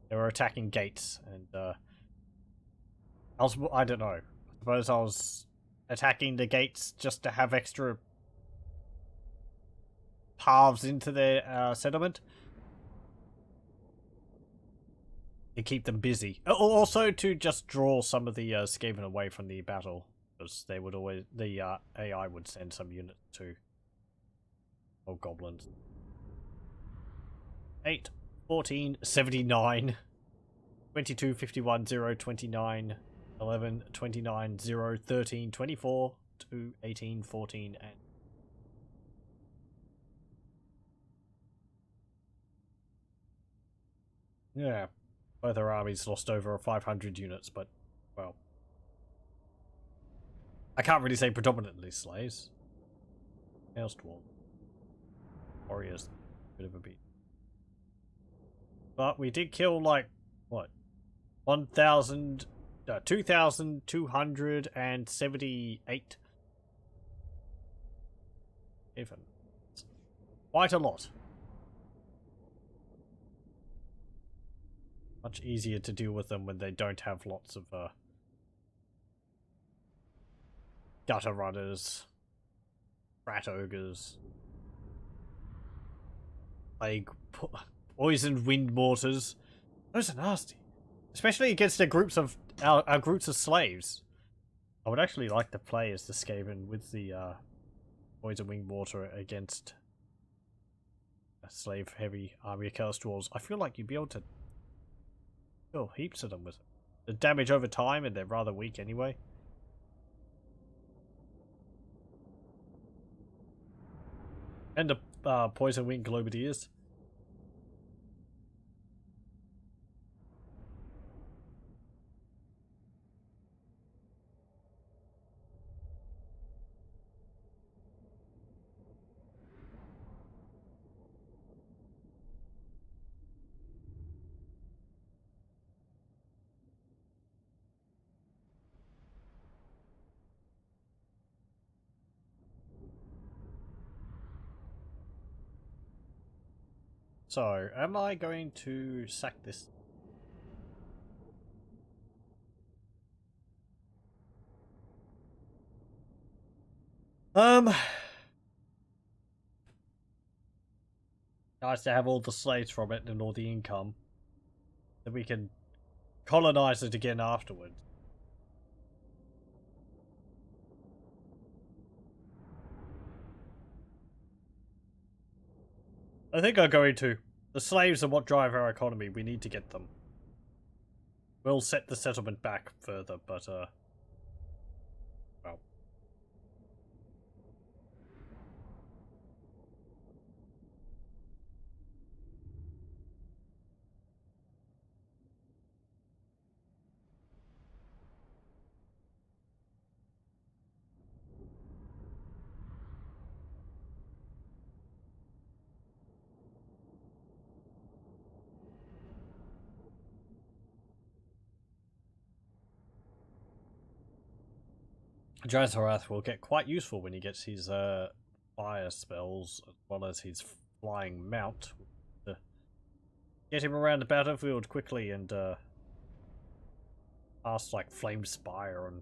They were attacking gates. And I don't know. I suppose I was attacking the gates just to have extra paths into their settlement. To keep them busy. Also to just draw some of the Skaven away from the battle. Because they would always, the AI would send some units to goblins. 8, 14, 79, 22, 51, 0, 29, 11, 29, 0, 13, 24, 2, 18, 14, and... yeah, both our armies lost over 500 units, but, well... I can't really say predominantly slaves. Chaos Dwarf. Warriors. Bit of a beat. But we did kill, like, what? 1,000 2,278. Even. Quite a lot. Much easier to deal with them when they don't have lots of gutter runners, rat ogres, plague, poisoned wind mortars. Those are nasty, especially against their groups of our groups of slaves. I would actually like to play as the Skaven with the poison wing mortar against a slave heavy army of Chaos Dwarfs. I feel like you'd be able to kill heaps of them with it. The damage over time, and they're rather weak anyway. And the poison wing globadiers. So, am I going to sack this? Nice to have all the slaves from it and all the income. Then we can colonize it again afterwards. I think I'm going to. The slaves are what drive our economy. We need to get them. We'll set the settlement back further, but well. Drazarath will get quite useful when he gets his fire spells as well as his flying mount. To get him around the battlefield quickly and cast like Flame Spire and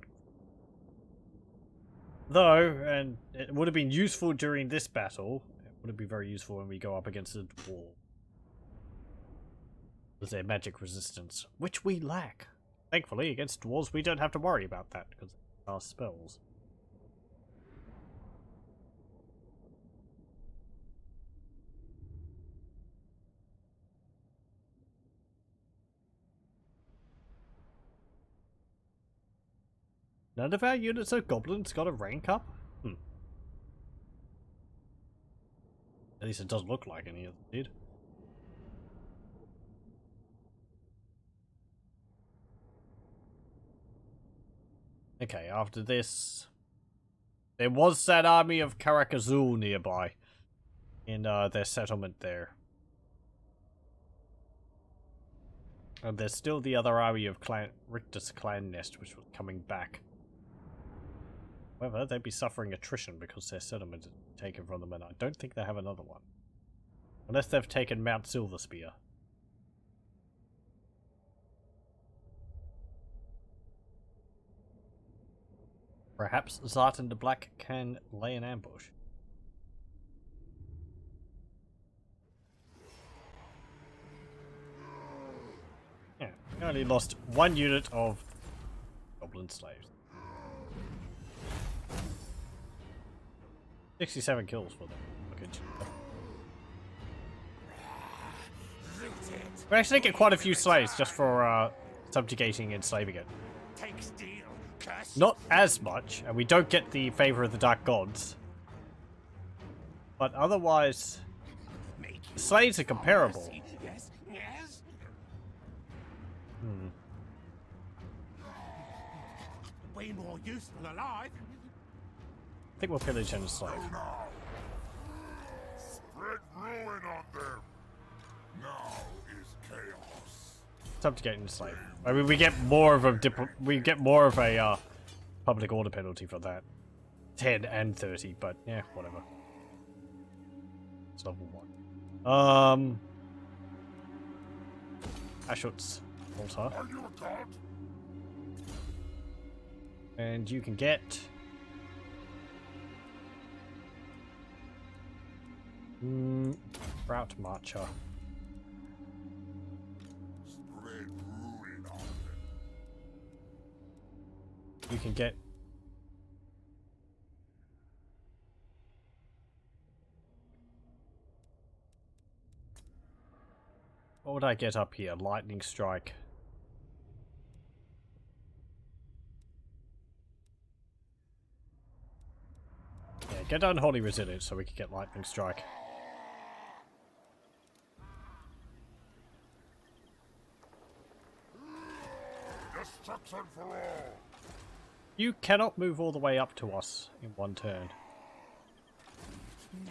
and it would have been useful during this battle. It would be very useful when we go up against a wall. There's their magic resistance, which we lack. Thankfully, against dwarves we don't have to worry about that because our spells. None of our units of goblins got a rank up? At least it doesn't look like any of them did. Okay, after this, there was that army of Karak Azul nearby in their settlement there. And there's still the other army of Richter's clan nest, which was coming back. However, they'd be suffering attrition because their settlement is taken from them, and I don't think they have another one. Unless they've taken Mount Silverspear. Perhaps Zartan the Black can lay an ambush. Yeah, we only lost one unit of goblin slaves. 67 kills for them. Okay. We actually get quite a few slaves just for subjugating and enslaving it. Take steel, curse. Not as much, and we don't get the favor of the Dark Gods. But otherwise, the slaves are comparable. Yes, yes. Way more useful alive. I think we'll pillage and slave. Now. Spread ruin on them. Now is chaos. Time to get enslaved. I mean, we get more of a public order penalty for that. 10 and 30, but yeah, whatever. It's level 1. Ashut's altar. Are you a god? And you can get Route Marcher. Spread ruin on them. You can get what would I get up here? Lightning Strike. Yeah, get Unholy Resilience so we can get Lightning Strike. Destruction for all. You cannot move all the way up to us in one turn.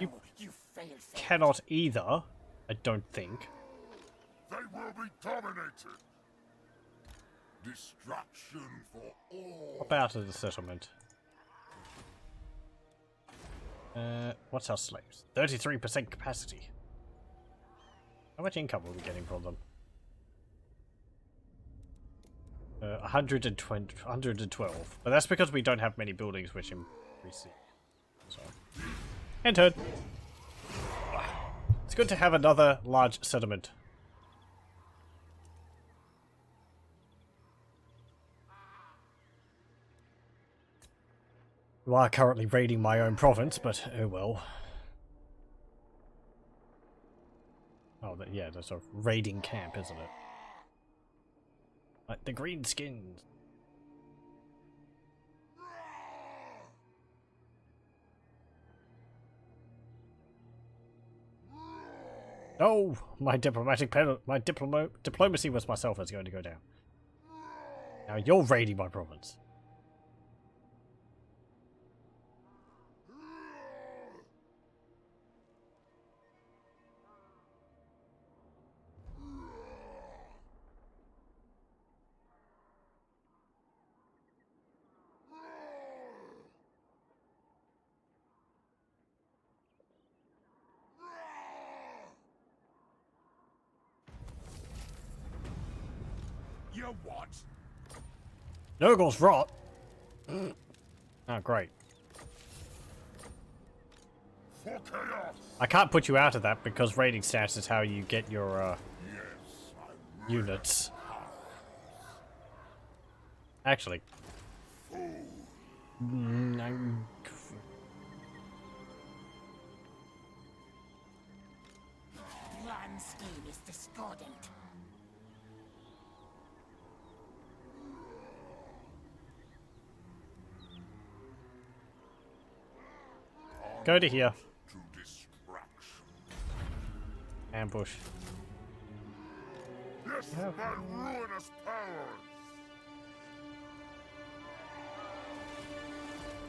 No, you failed. Cannot either, I don't think. They will be dominated. Destruction for all. Hop out of the settlement. What's our slaves? 33% capacity. How much income are we getting from them? 112. But that's because we don't have many buildings which increase it. So. End turn. It's good to have another large settlement. We are currently raiding my own province, but oh well. Oh, yeah, that's a raiding camp, isn't it? Like the green skins. No, my diplomacy with myself is going to go down. Now you're raiding my province. You what? Nurgle's rot. Oh, great. For chaos. I can't put you out of that because raiding stats is how you get your Yes, units. Actually. Landscape is discordant. Go to here. to distraction. Ambush. Yes, my ruinous powers.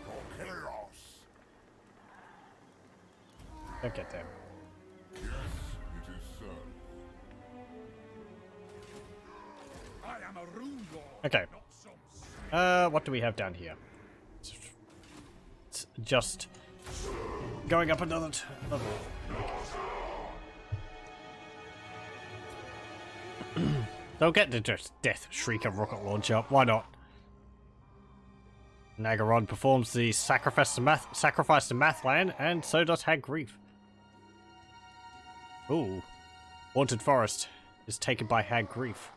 For chaos. Don't get them. Yes, it is so. I am a rune lord. Okay. Not some What do we have down here? It's just going up another level. Don't get the Death Shrieker rocket launcher. Why not? Naggrund performs the sacrifice to Mathland, and so does Hag Grief. Ooh. Haunted Forest is taken by Hag Grief.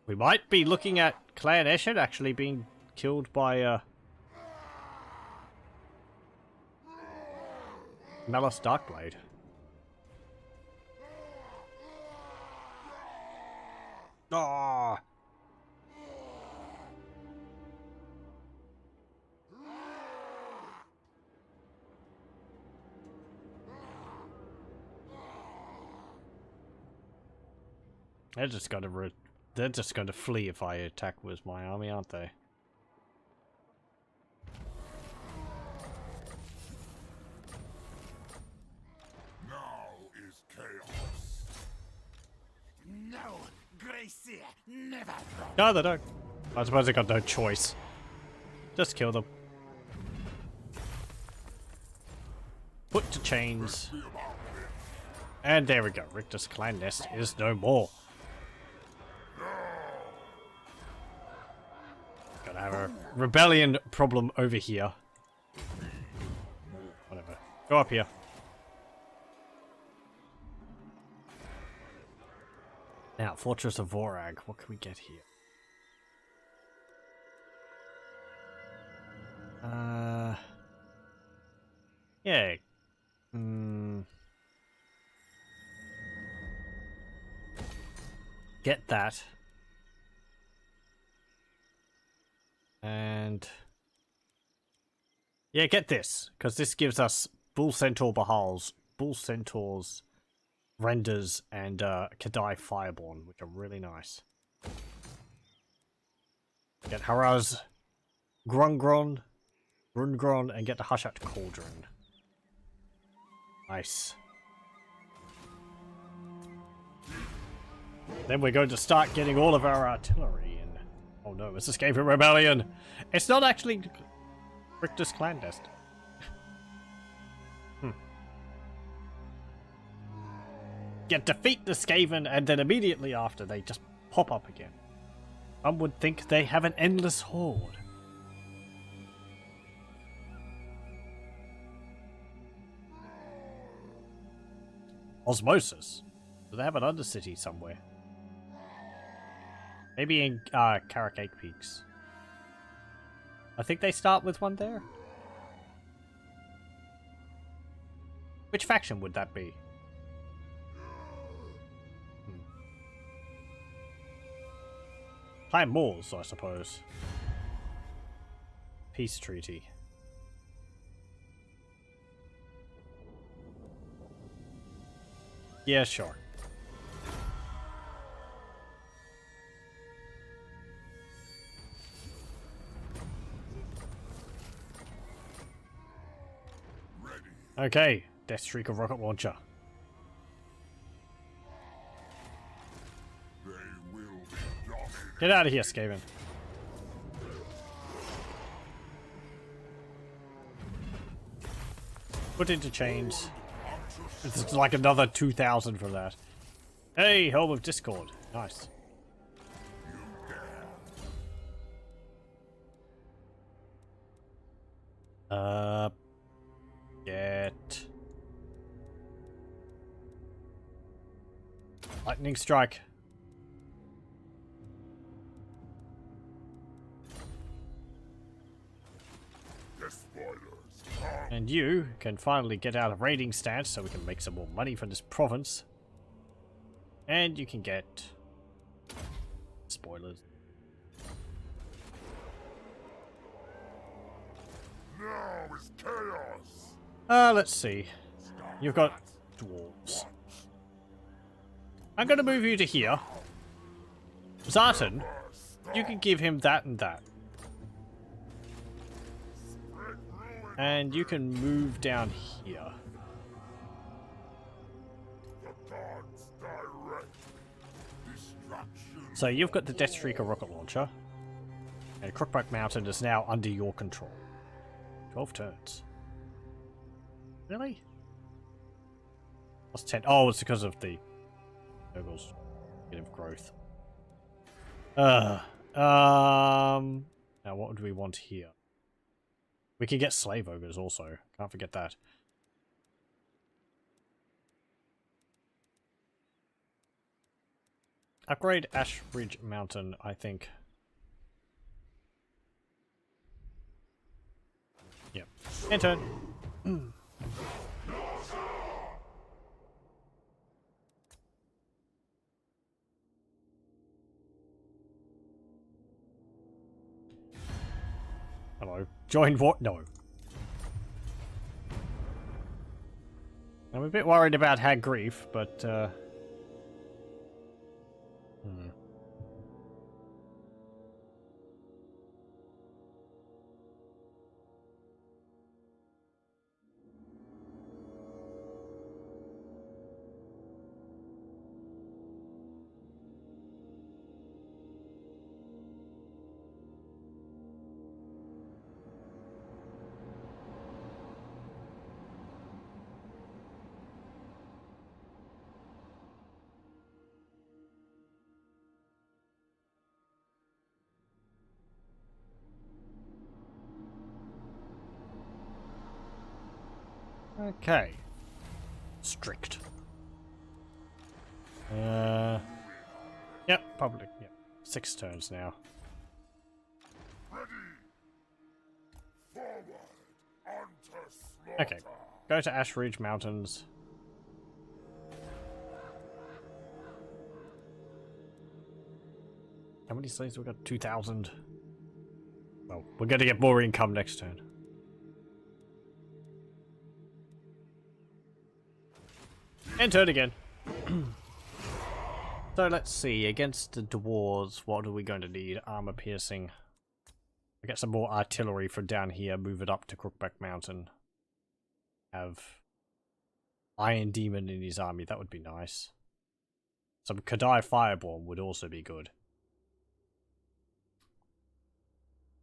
We might be looking at Clan Eshin actually being killed by Malice Darkblade. Ah! They're just going to flee if I attack with my army, aren't they? Now is chaos. Aesir never drop. No, they don't. I suppose they got no choice. Just kill them. Put to chains. And there we go. Richter's clan nest is no more. Gonna have a rebellion problem over here. Whatever. Go up here. Now, Fortress of Vorag. What can we get here? Yeah. Get that. And yeah, get this, because this gives us Bull Centaur Bahals, Bull Centaurs, Renders, and Kadai Fireborn, which are really nice. Get Haraz, Grungron, and get the Hushat Cauldron. Nice. Then we're going to start getting all of our artillery in. Oh no, it's escaping rebellion. It's not actually Richter's clan nest. Yet defeat the Skaven, and then immediately after they just pop up again. One would think they have an endless horde. Osmosis. Do they have an undercity somewhere? Maybe in Karak Peaks. I think they start with one there. Which faction would that be? Clan Moors, I suppose. Peace treaty. Yeah, sure. Okay, Death Streak of Rocket Launcher. Get out of here, Skaven. Put into chains. It's like another 2,000 for that. Hey, Helm of Discord. Nice. Get Lightning Strike. And you can finally get out of raiding stance so we can make some more money from this province. And you can get spoilers. Now is chaos. Let's see. You've got dwarves. I'm gonna move you to here. Zartan, you can give him that and that. And you can move down here. So you've got the Death Streaker rocket launcher. And Crookback Mountain is now under your control. 12 turns. Really? Plus 10. Oh, it's because of the Nurgle's bit of growth. Now what would we want here? We can get Slave Ogres also. Can't forget that. Upgrade Ashbridge Mountain, I think. Yep. Enter. Hello. Join what? No. I'm a bit worried about Hag Grief, but Okay. Strict. Yep, public. Yep. 6 turns now. Ready. Forward. Onto slaughter. Okay. Go to Ash Ridge Mountains. How many slaves we got? 2,000. Well, we're going to get more income next turn. And turn again. So let's see. Against the dwarves, what are we going to need? Armor piercing. I get some more artillery from down here. Move it up to Crookback Mountain. Have Iron Demon in his army. That would be nice. Some Kadai Fireborn would also be good.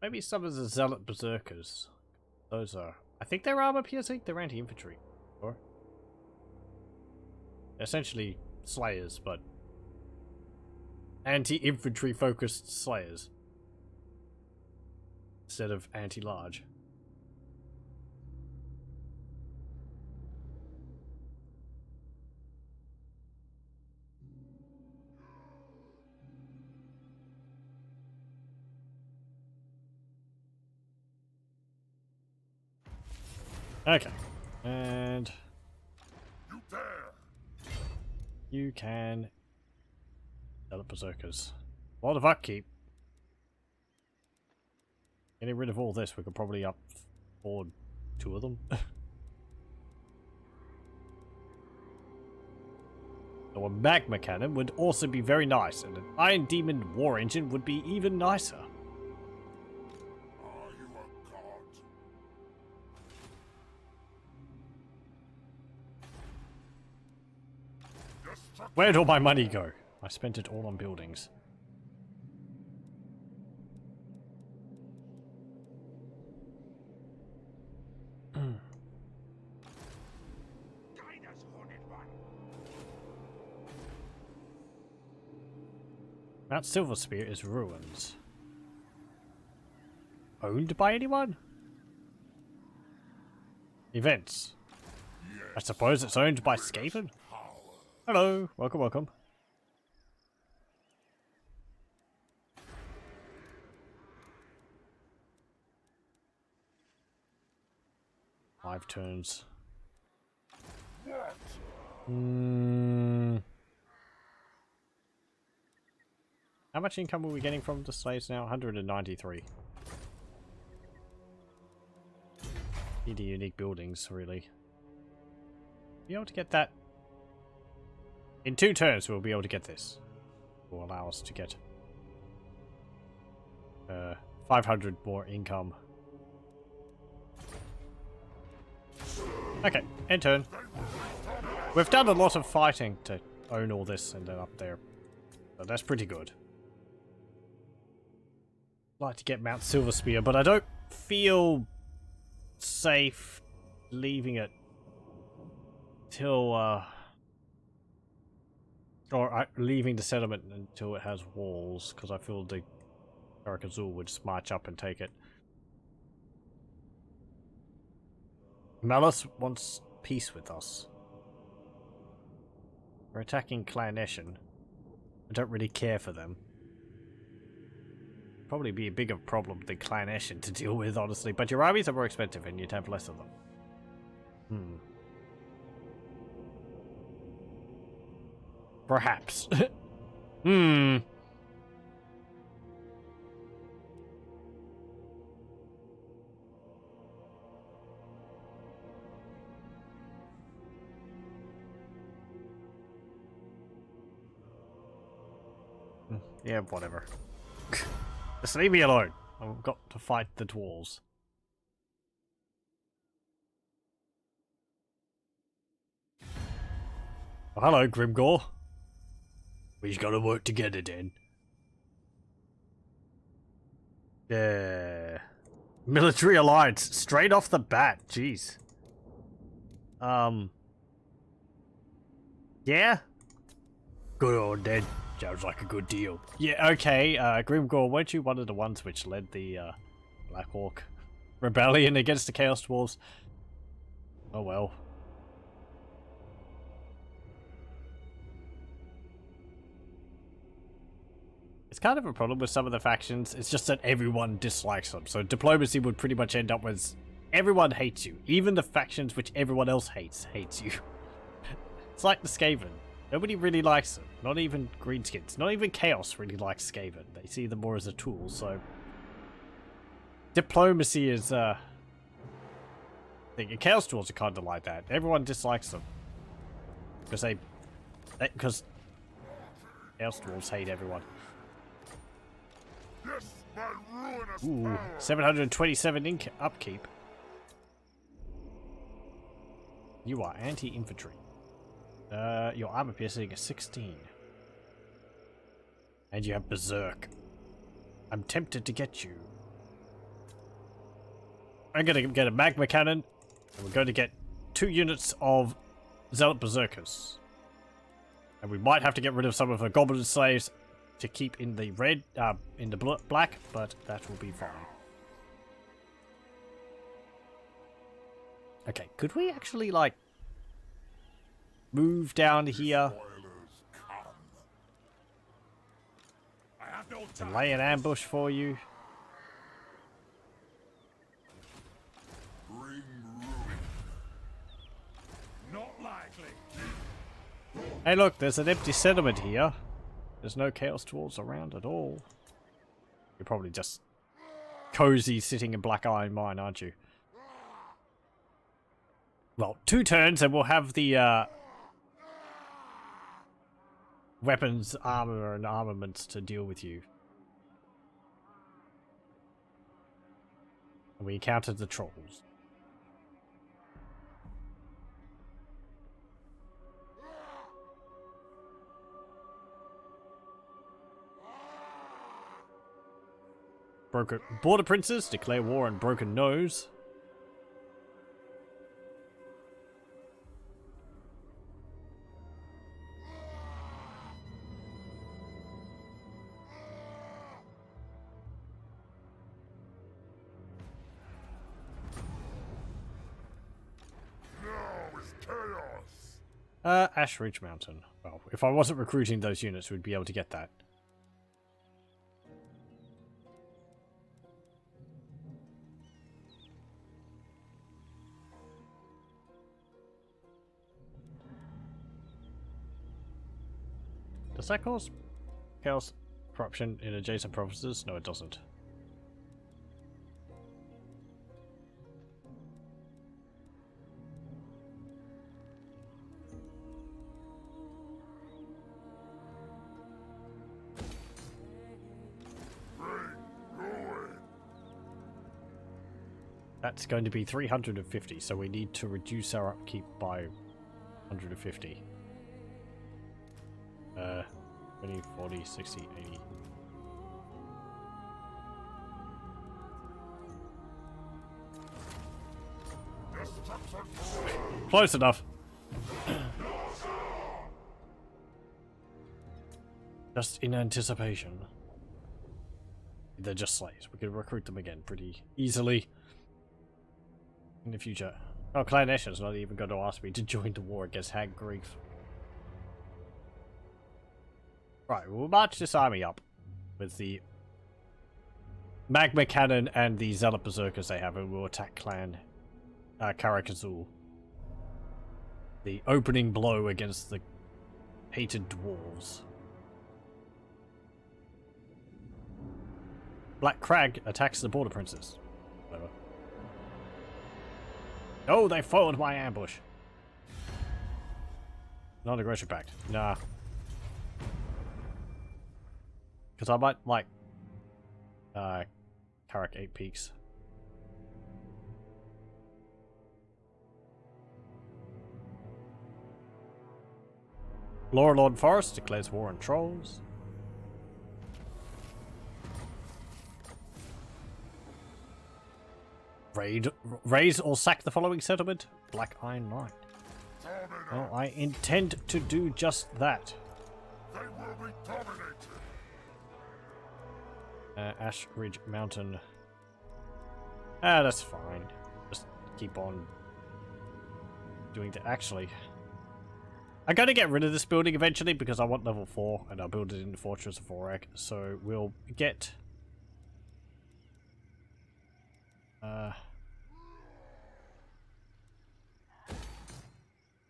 Maybe some of the Zealot Berserkers. Those are... I think they're armor piercing. They're anti-infantry. Or essentially Slayers, but anti-infantry focused Slayers. Instead of anti-large. Okay. And You dare. you can Zealot Berserkers. A lot of upkeep. Getting rid of all this, we could probably afford 2 of them. So a magma cannon would also be very nice, and an Iron Demon war engine would be even nicer. Are you a god? Destruction. Where'd all my money go? I spent it all on buildings. Guide us, Horned One. Mount Silverspear is ruins. Owned by anyone? Events. I suppose it's owned by Skaven? Hello, welcome, welcome. Five turns. What? How much income are we getting from the slaves now? 193. Need the unique buildings, really. Be able to get that in 2 turns. We'll be able to get this. Will allow us to get 500 more income. Okay, end turn. We've done a lot of fighting to own all this and then up there, so that's pretty good. I'd like to get Mount Silverspear, but I don't feel safe leaving it till leaving the settlement until it has walls, because I feel the Karak Azul would just march up and take it. Malice wants peace with us. We're attacking Clan Eshin. I don't really care for them. Probably be a bigger problem than Clan Eshin to deal with, honestly. But your armies are more expensive and you'd have less of them. Perhaps. Yeah, whatever. Just leave me alone. I've got to fight the dwarves. Oh, hello, Grimgore. We've got to work together then. Yeah. Military alliance, straight off the bat. Jeez. Yeah? Good on then. Sounds like a good deal. Yeah, okay, Grimgore, weren't you one of the ones which led the, Black Hawk rebellion against the Chaos Dwarfs? Oh well. It's kind of a problem with some of the factions. It's just that everyone dislikes them. So diplomacy would pretty much end up with everyone hates you. Even the factions which everyone else hates you. It's like the Skaven. Nobody really likes them. Not even Greenskins. Not even Chaos really likes Skaven. They see them more as a tool, so... Diplomacy is, thing. Chaos Dwarfs are kind of like that. Everyone dislikes them. Because Chaos Dwarfs hate everyone. Ooh, 727 ink upkeep. You are anti-infantry. Your armor piercing is 16. And you have berserk. I'm tempted to get you. I'm gonna get a magma cannon, and we're going to get 2 units of zealot berserkers. And we might have to get rid of some of the goblin slaves to keep in the red, in the black, but that will be fine. Okay, could we actually, like, move down here and lay an ambush for you? Not likely. Hey look, there's an empty settlement here. There's no Chaos Dwarfs around at all. You're probably just cozy sitting in Black Iron Mine, aren't you? Well, 2 turns and we'll have the weapons, armor, and armaments to deal with you. And we encountered the trolls. Border princes declare war on Broken Nose. Ash Ridge Mountain. Well, if I wasn't recruiting those units, we'd be able to get that. Does that cause chaos corruption in adjacent provinces? No, it doesn't. That's going to be 350, so we need to reduce our upkeep by 150. 20, 40, 60, 80. Close enough. Just in anticipation. They're just slaves. We could recruit them again pretty easily in the future. Oh, Clan Eshin's not even going to ask me to join the war against Hag Grief. Right, we'll march this army up with the magma cannon and the zealot berserkers they have, and we'll attack Clan Karak Azul. The opening blow against the hated dwarves. Black Crag attacks the border princes. Whatever. Oh, they foiled my ambush. Non-aggression pact. Nah. Because I might like Karak 8 Peaks. Lord Forest declares war on trolls. Raise or sack the following settlement. Black Iron Mine. Well, I intend to do just that. They will be dominated. Ash Ridge Mountain. Ah, that's fine. Just keep on doing that. Actually, I'm going to get rid of this building eventually because I want level 4 and I'll build it in the Fortress of Vorak. So we'll get...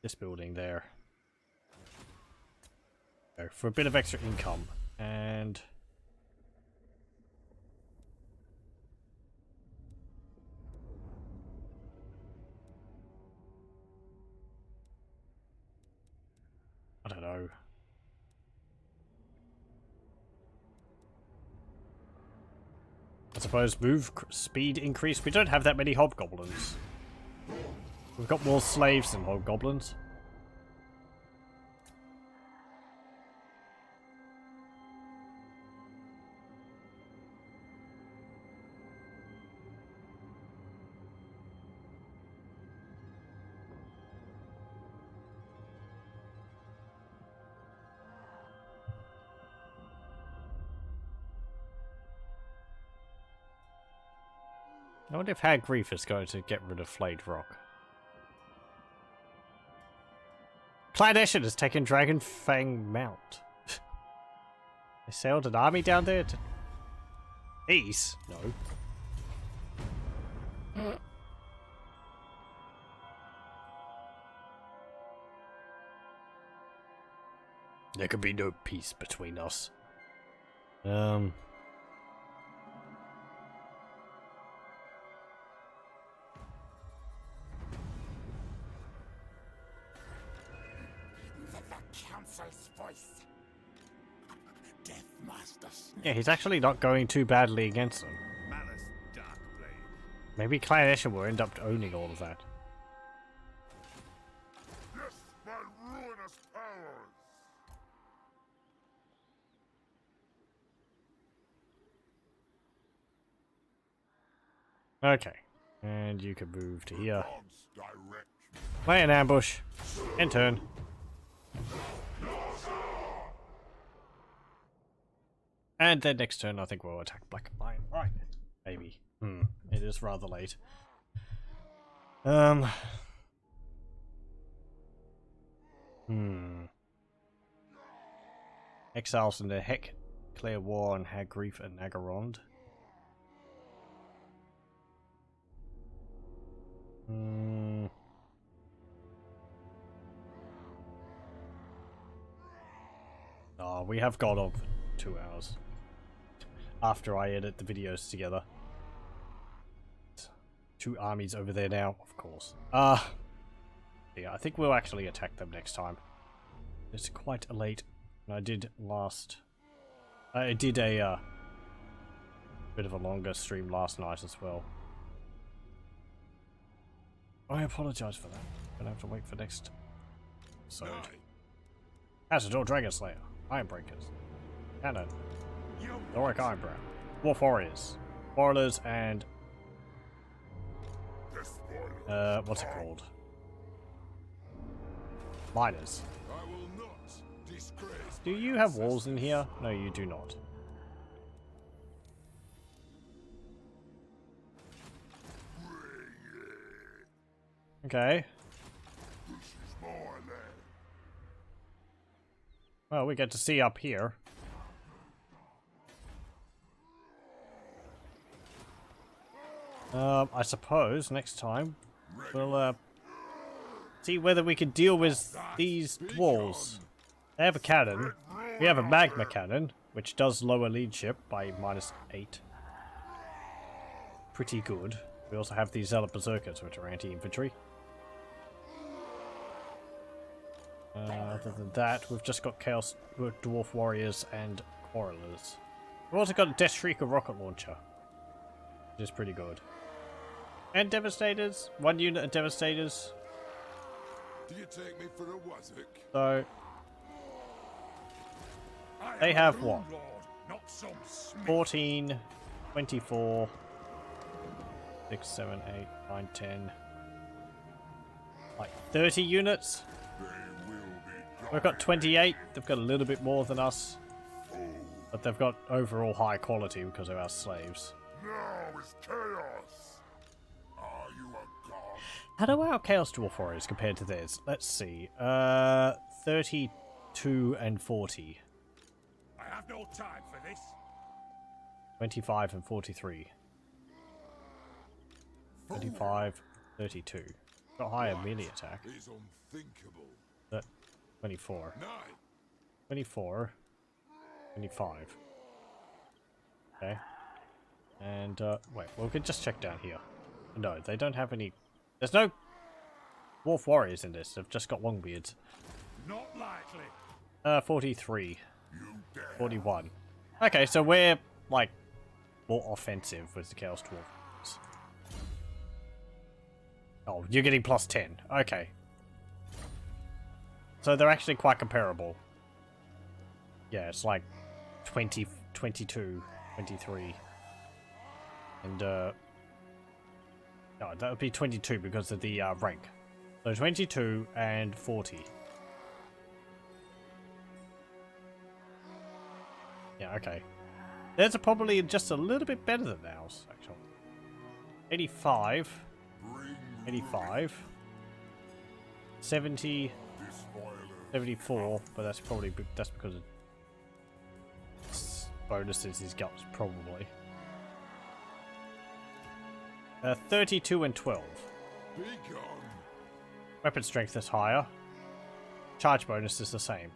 this building there. So for a bit of extra income. And... I don't know. I suppose move speed increase. We don't have that many hobgoblins. We've got more slaves than hobgoblins. I wonder if Hag Grief is going to get rid of Flayed Rock. Clan Eshin has taken Dragon Fang Mount. They sailed an army down there to... Peace? No. There could be no peace between us. Council's voice. Death Masters. Yeah, he's actually not going too badly against them. Malice Darkblade. Maybe Clan Eshin will end up owning all of that. Yes, my ruinous powers. Okay. And you can move to here. God's direction. Play an ambush. End turn. And then next turn I think we'll attack Black Lion. Right. Maybe. It is rather late. Exiles in the Heck, Clear War and Hag Grief and Naggrund. Oh, we have got on for 2 hours. After I edit the videos together. 2 armies over there now, of course. Yeah, I think we'll actually attack them next time. It's quite late. And I did I did a bit of a longer stream last night as well. I apologize for that. Gonna have to wait for next episode. Azador Dragon Slayer, Iron Breakers, Cannon, Doric Ironbrow, Dwarf Warriors, Warlords, and what's it called? Miners. I will not disgrace. Do you have walls in here? No, you do not. Okay. This is my land. Well, we get to see up here. I suppose next time we'll see whether we can deal with these dwarves. They have a cannon. We have a magma cannon, which does lower leadership by -8. Pretty good. We also have these Zealot Berserkers, which are anti-infantry. Other than that, we've just got Chaos Dwarf Warriors and Quarrelers. We've also got a Death Shrieker rocket launcher, which is pretty good. And Devastators. 1 unit of Devastators. Do you take me for a wazzock? So, I they am have a what? Lord, not some smith. 14, 24, 6, 7, 8, 9, 10. Like 30 units? They will be We've got 28. They've got a little bit more than us. But they've got overall high quality because of our slaves. now is chaos. Are you a god? How do our Chaos Dwarf Warriors compare to theirs? Let's see. 32 and 40. I have no time for this. 25 and 43. 35, 32. Got higher melee attack. Is unthinkable. 24. Nay, 24. 25. Okay. And, wait, well, we can just check down here. No, they don't have any... There's no dwarf warriors in this. They've just got longbeards. Not likely. 43. you dare. 41. Okay, so we're, like, more offensive with the Chaos Dwarfs. Oh, you're getting plus 10. Okay. So they're actually quite comparable. Yeah, it's like 20, 22, 23. And, no, that would be 22 because of the, rank. So 22 and 40. Yeah, okay. Theirs are probably just a little bit better than ours, actually. 85. Bring 85. 70. this violence. 74, but that's probably that's because of bonuses he's got, probably. 32 and 12. Be gone. Weapon strength is higher. Charge bonus is the same.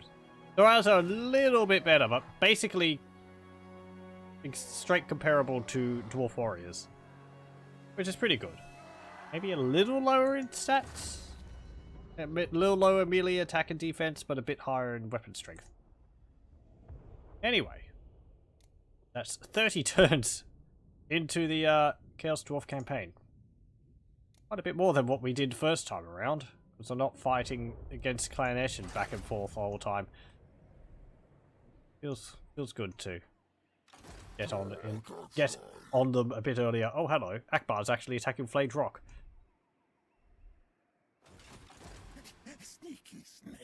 The ours are a little bit better, but basically straight comparable to Dwarf Warriors, which is pretty good. Maybe a little lower in stats. A little lower melee attack and defense, but a bit higher in weapon strength. Anyway, that's 30 turns into the Chaos Dwarf campaign. Quite a bit more than what we did first time around, because I'm not fighting against Clan Eshin back and forth all the time. Feels good to get on them a bit earlier. Oh, hello. Akbar's actually attacking Flayed Rock.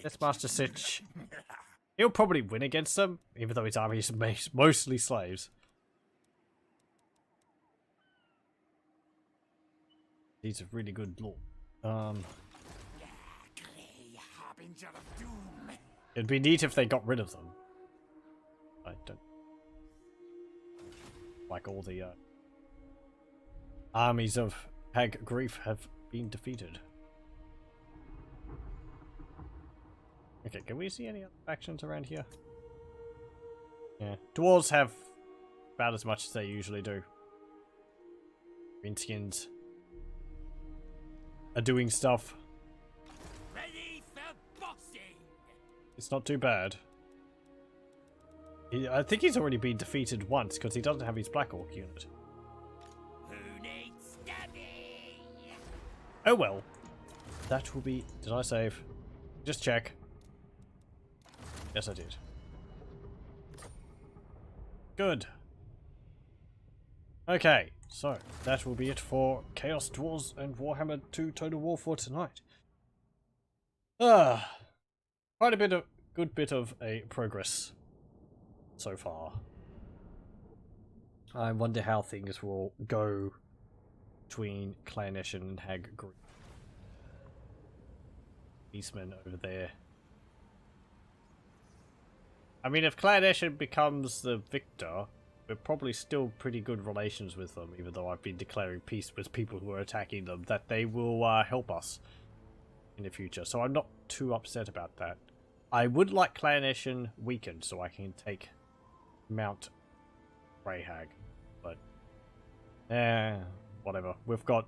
That's Master Sitch. He'll probably win against them, even though his army is mostly slaves. These are really good lore. It'd be neat if they got rid of them. I don't like all the armies of Hag Grief have been defeated. Okay, can we see any other factions around here? Yeah, dwarves have about as much as they usually do. Greenskins are doing stuff. Ready for boxing. It's not too bad. I think he's already been defeated once because he doesn't have his Black Orc unit. Who needs stabbing? Oh well. That will be... Did I save? Just check. Yes, I did. Good. Okay, so that will be it for Chaos Dwarfs and Warhammer 2 Total War for tonight. Quite a good bit of a progress so far. I wonder how things will go between Clan Eshin and Hag Grief. Beastmen over there. I mean, if Clan Eshin becomes the victor, we're probably still pretty good relations with them, even though I've been declaring peace with people who are attacking them, that they will help us in the future. So I'm not too upset about that. I would like Clan Eshin weakened so I can take Mount Greyhag, but whatever. We've got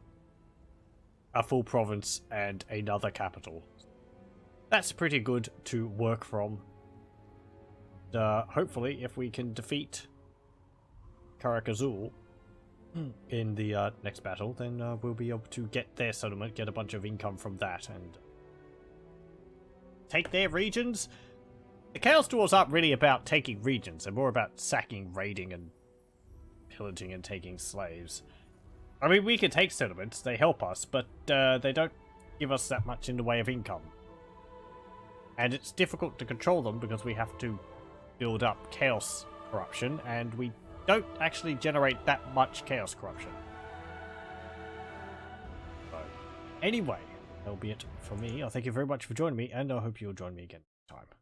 a full province and another capital. That's pretty good to work from. Hopefully, if we can defeat Karak Azul in the next battle, then we'll be able to get their settlement, get a bunch of income from that, and take their regions. The Chaos Dwarfs aren't really about taking regions, they're more about sacking, raiding, and pillaging and taking slaves. I mean, we can take settlements, they help us, but they don't give us that much in the way of income. And it's difficult to control them because we have to build up chaos corruption, and we don't actually generate that much chaos corruption. So, anyway, that'll be it for me. I thank you very much for joining me, and I hope you'll join me again. time.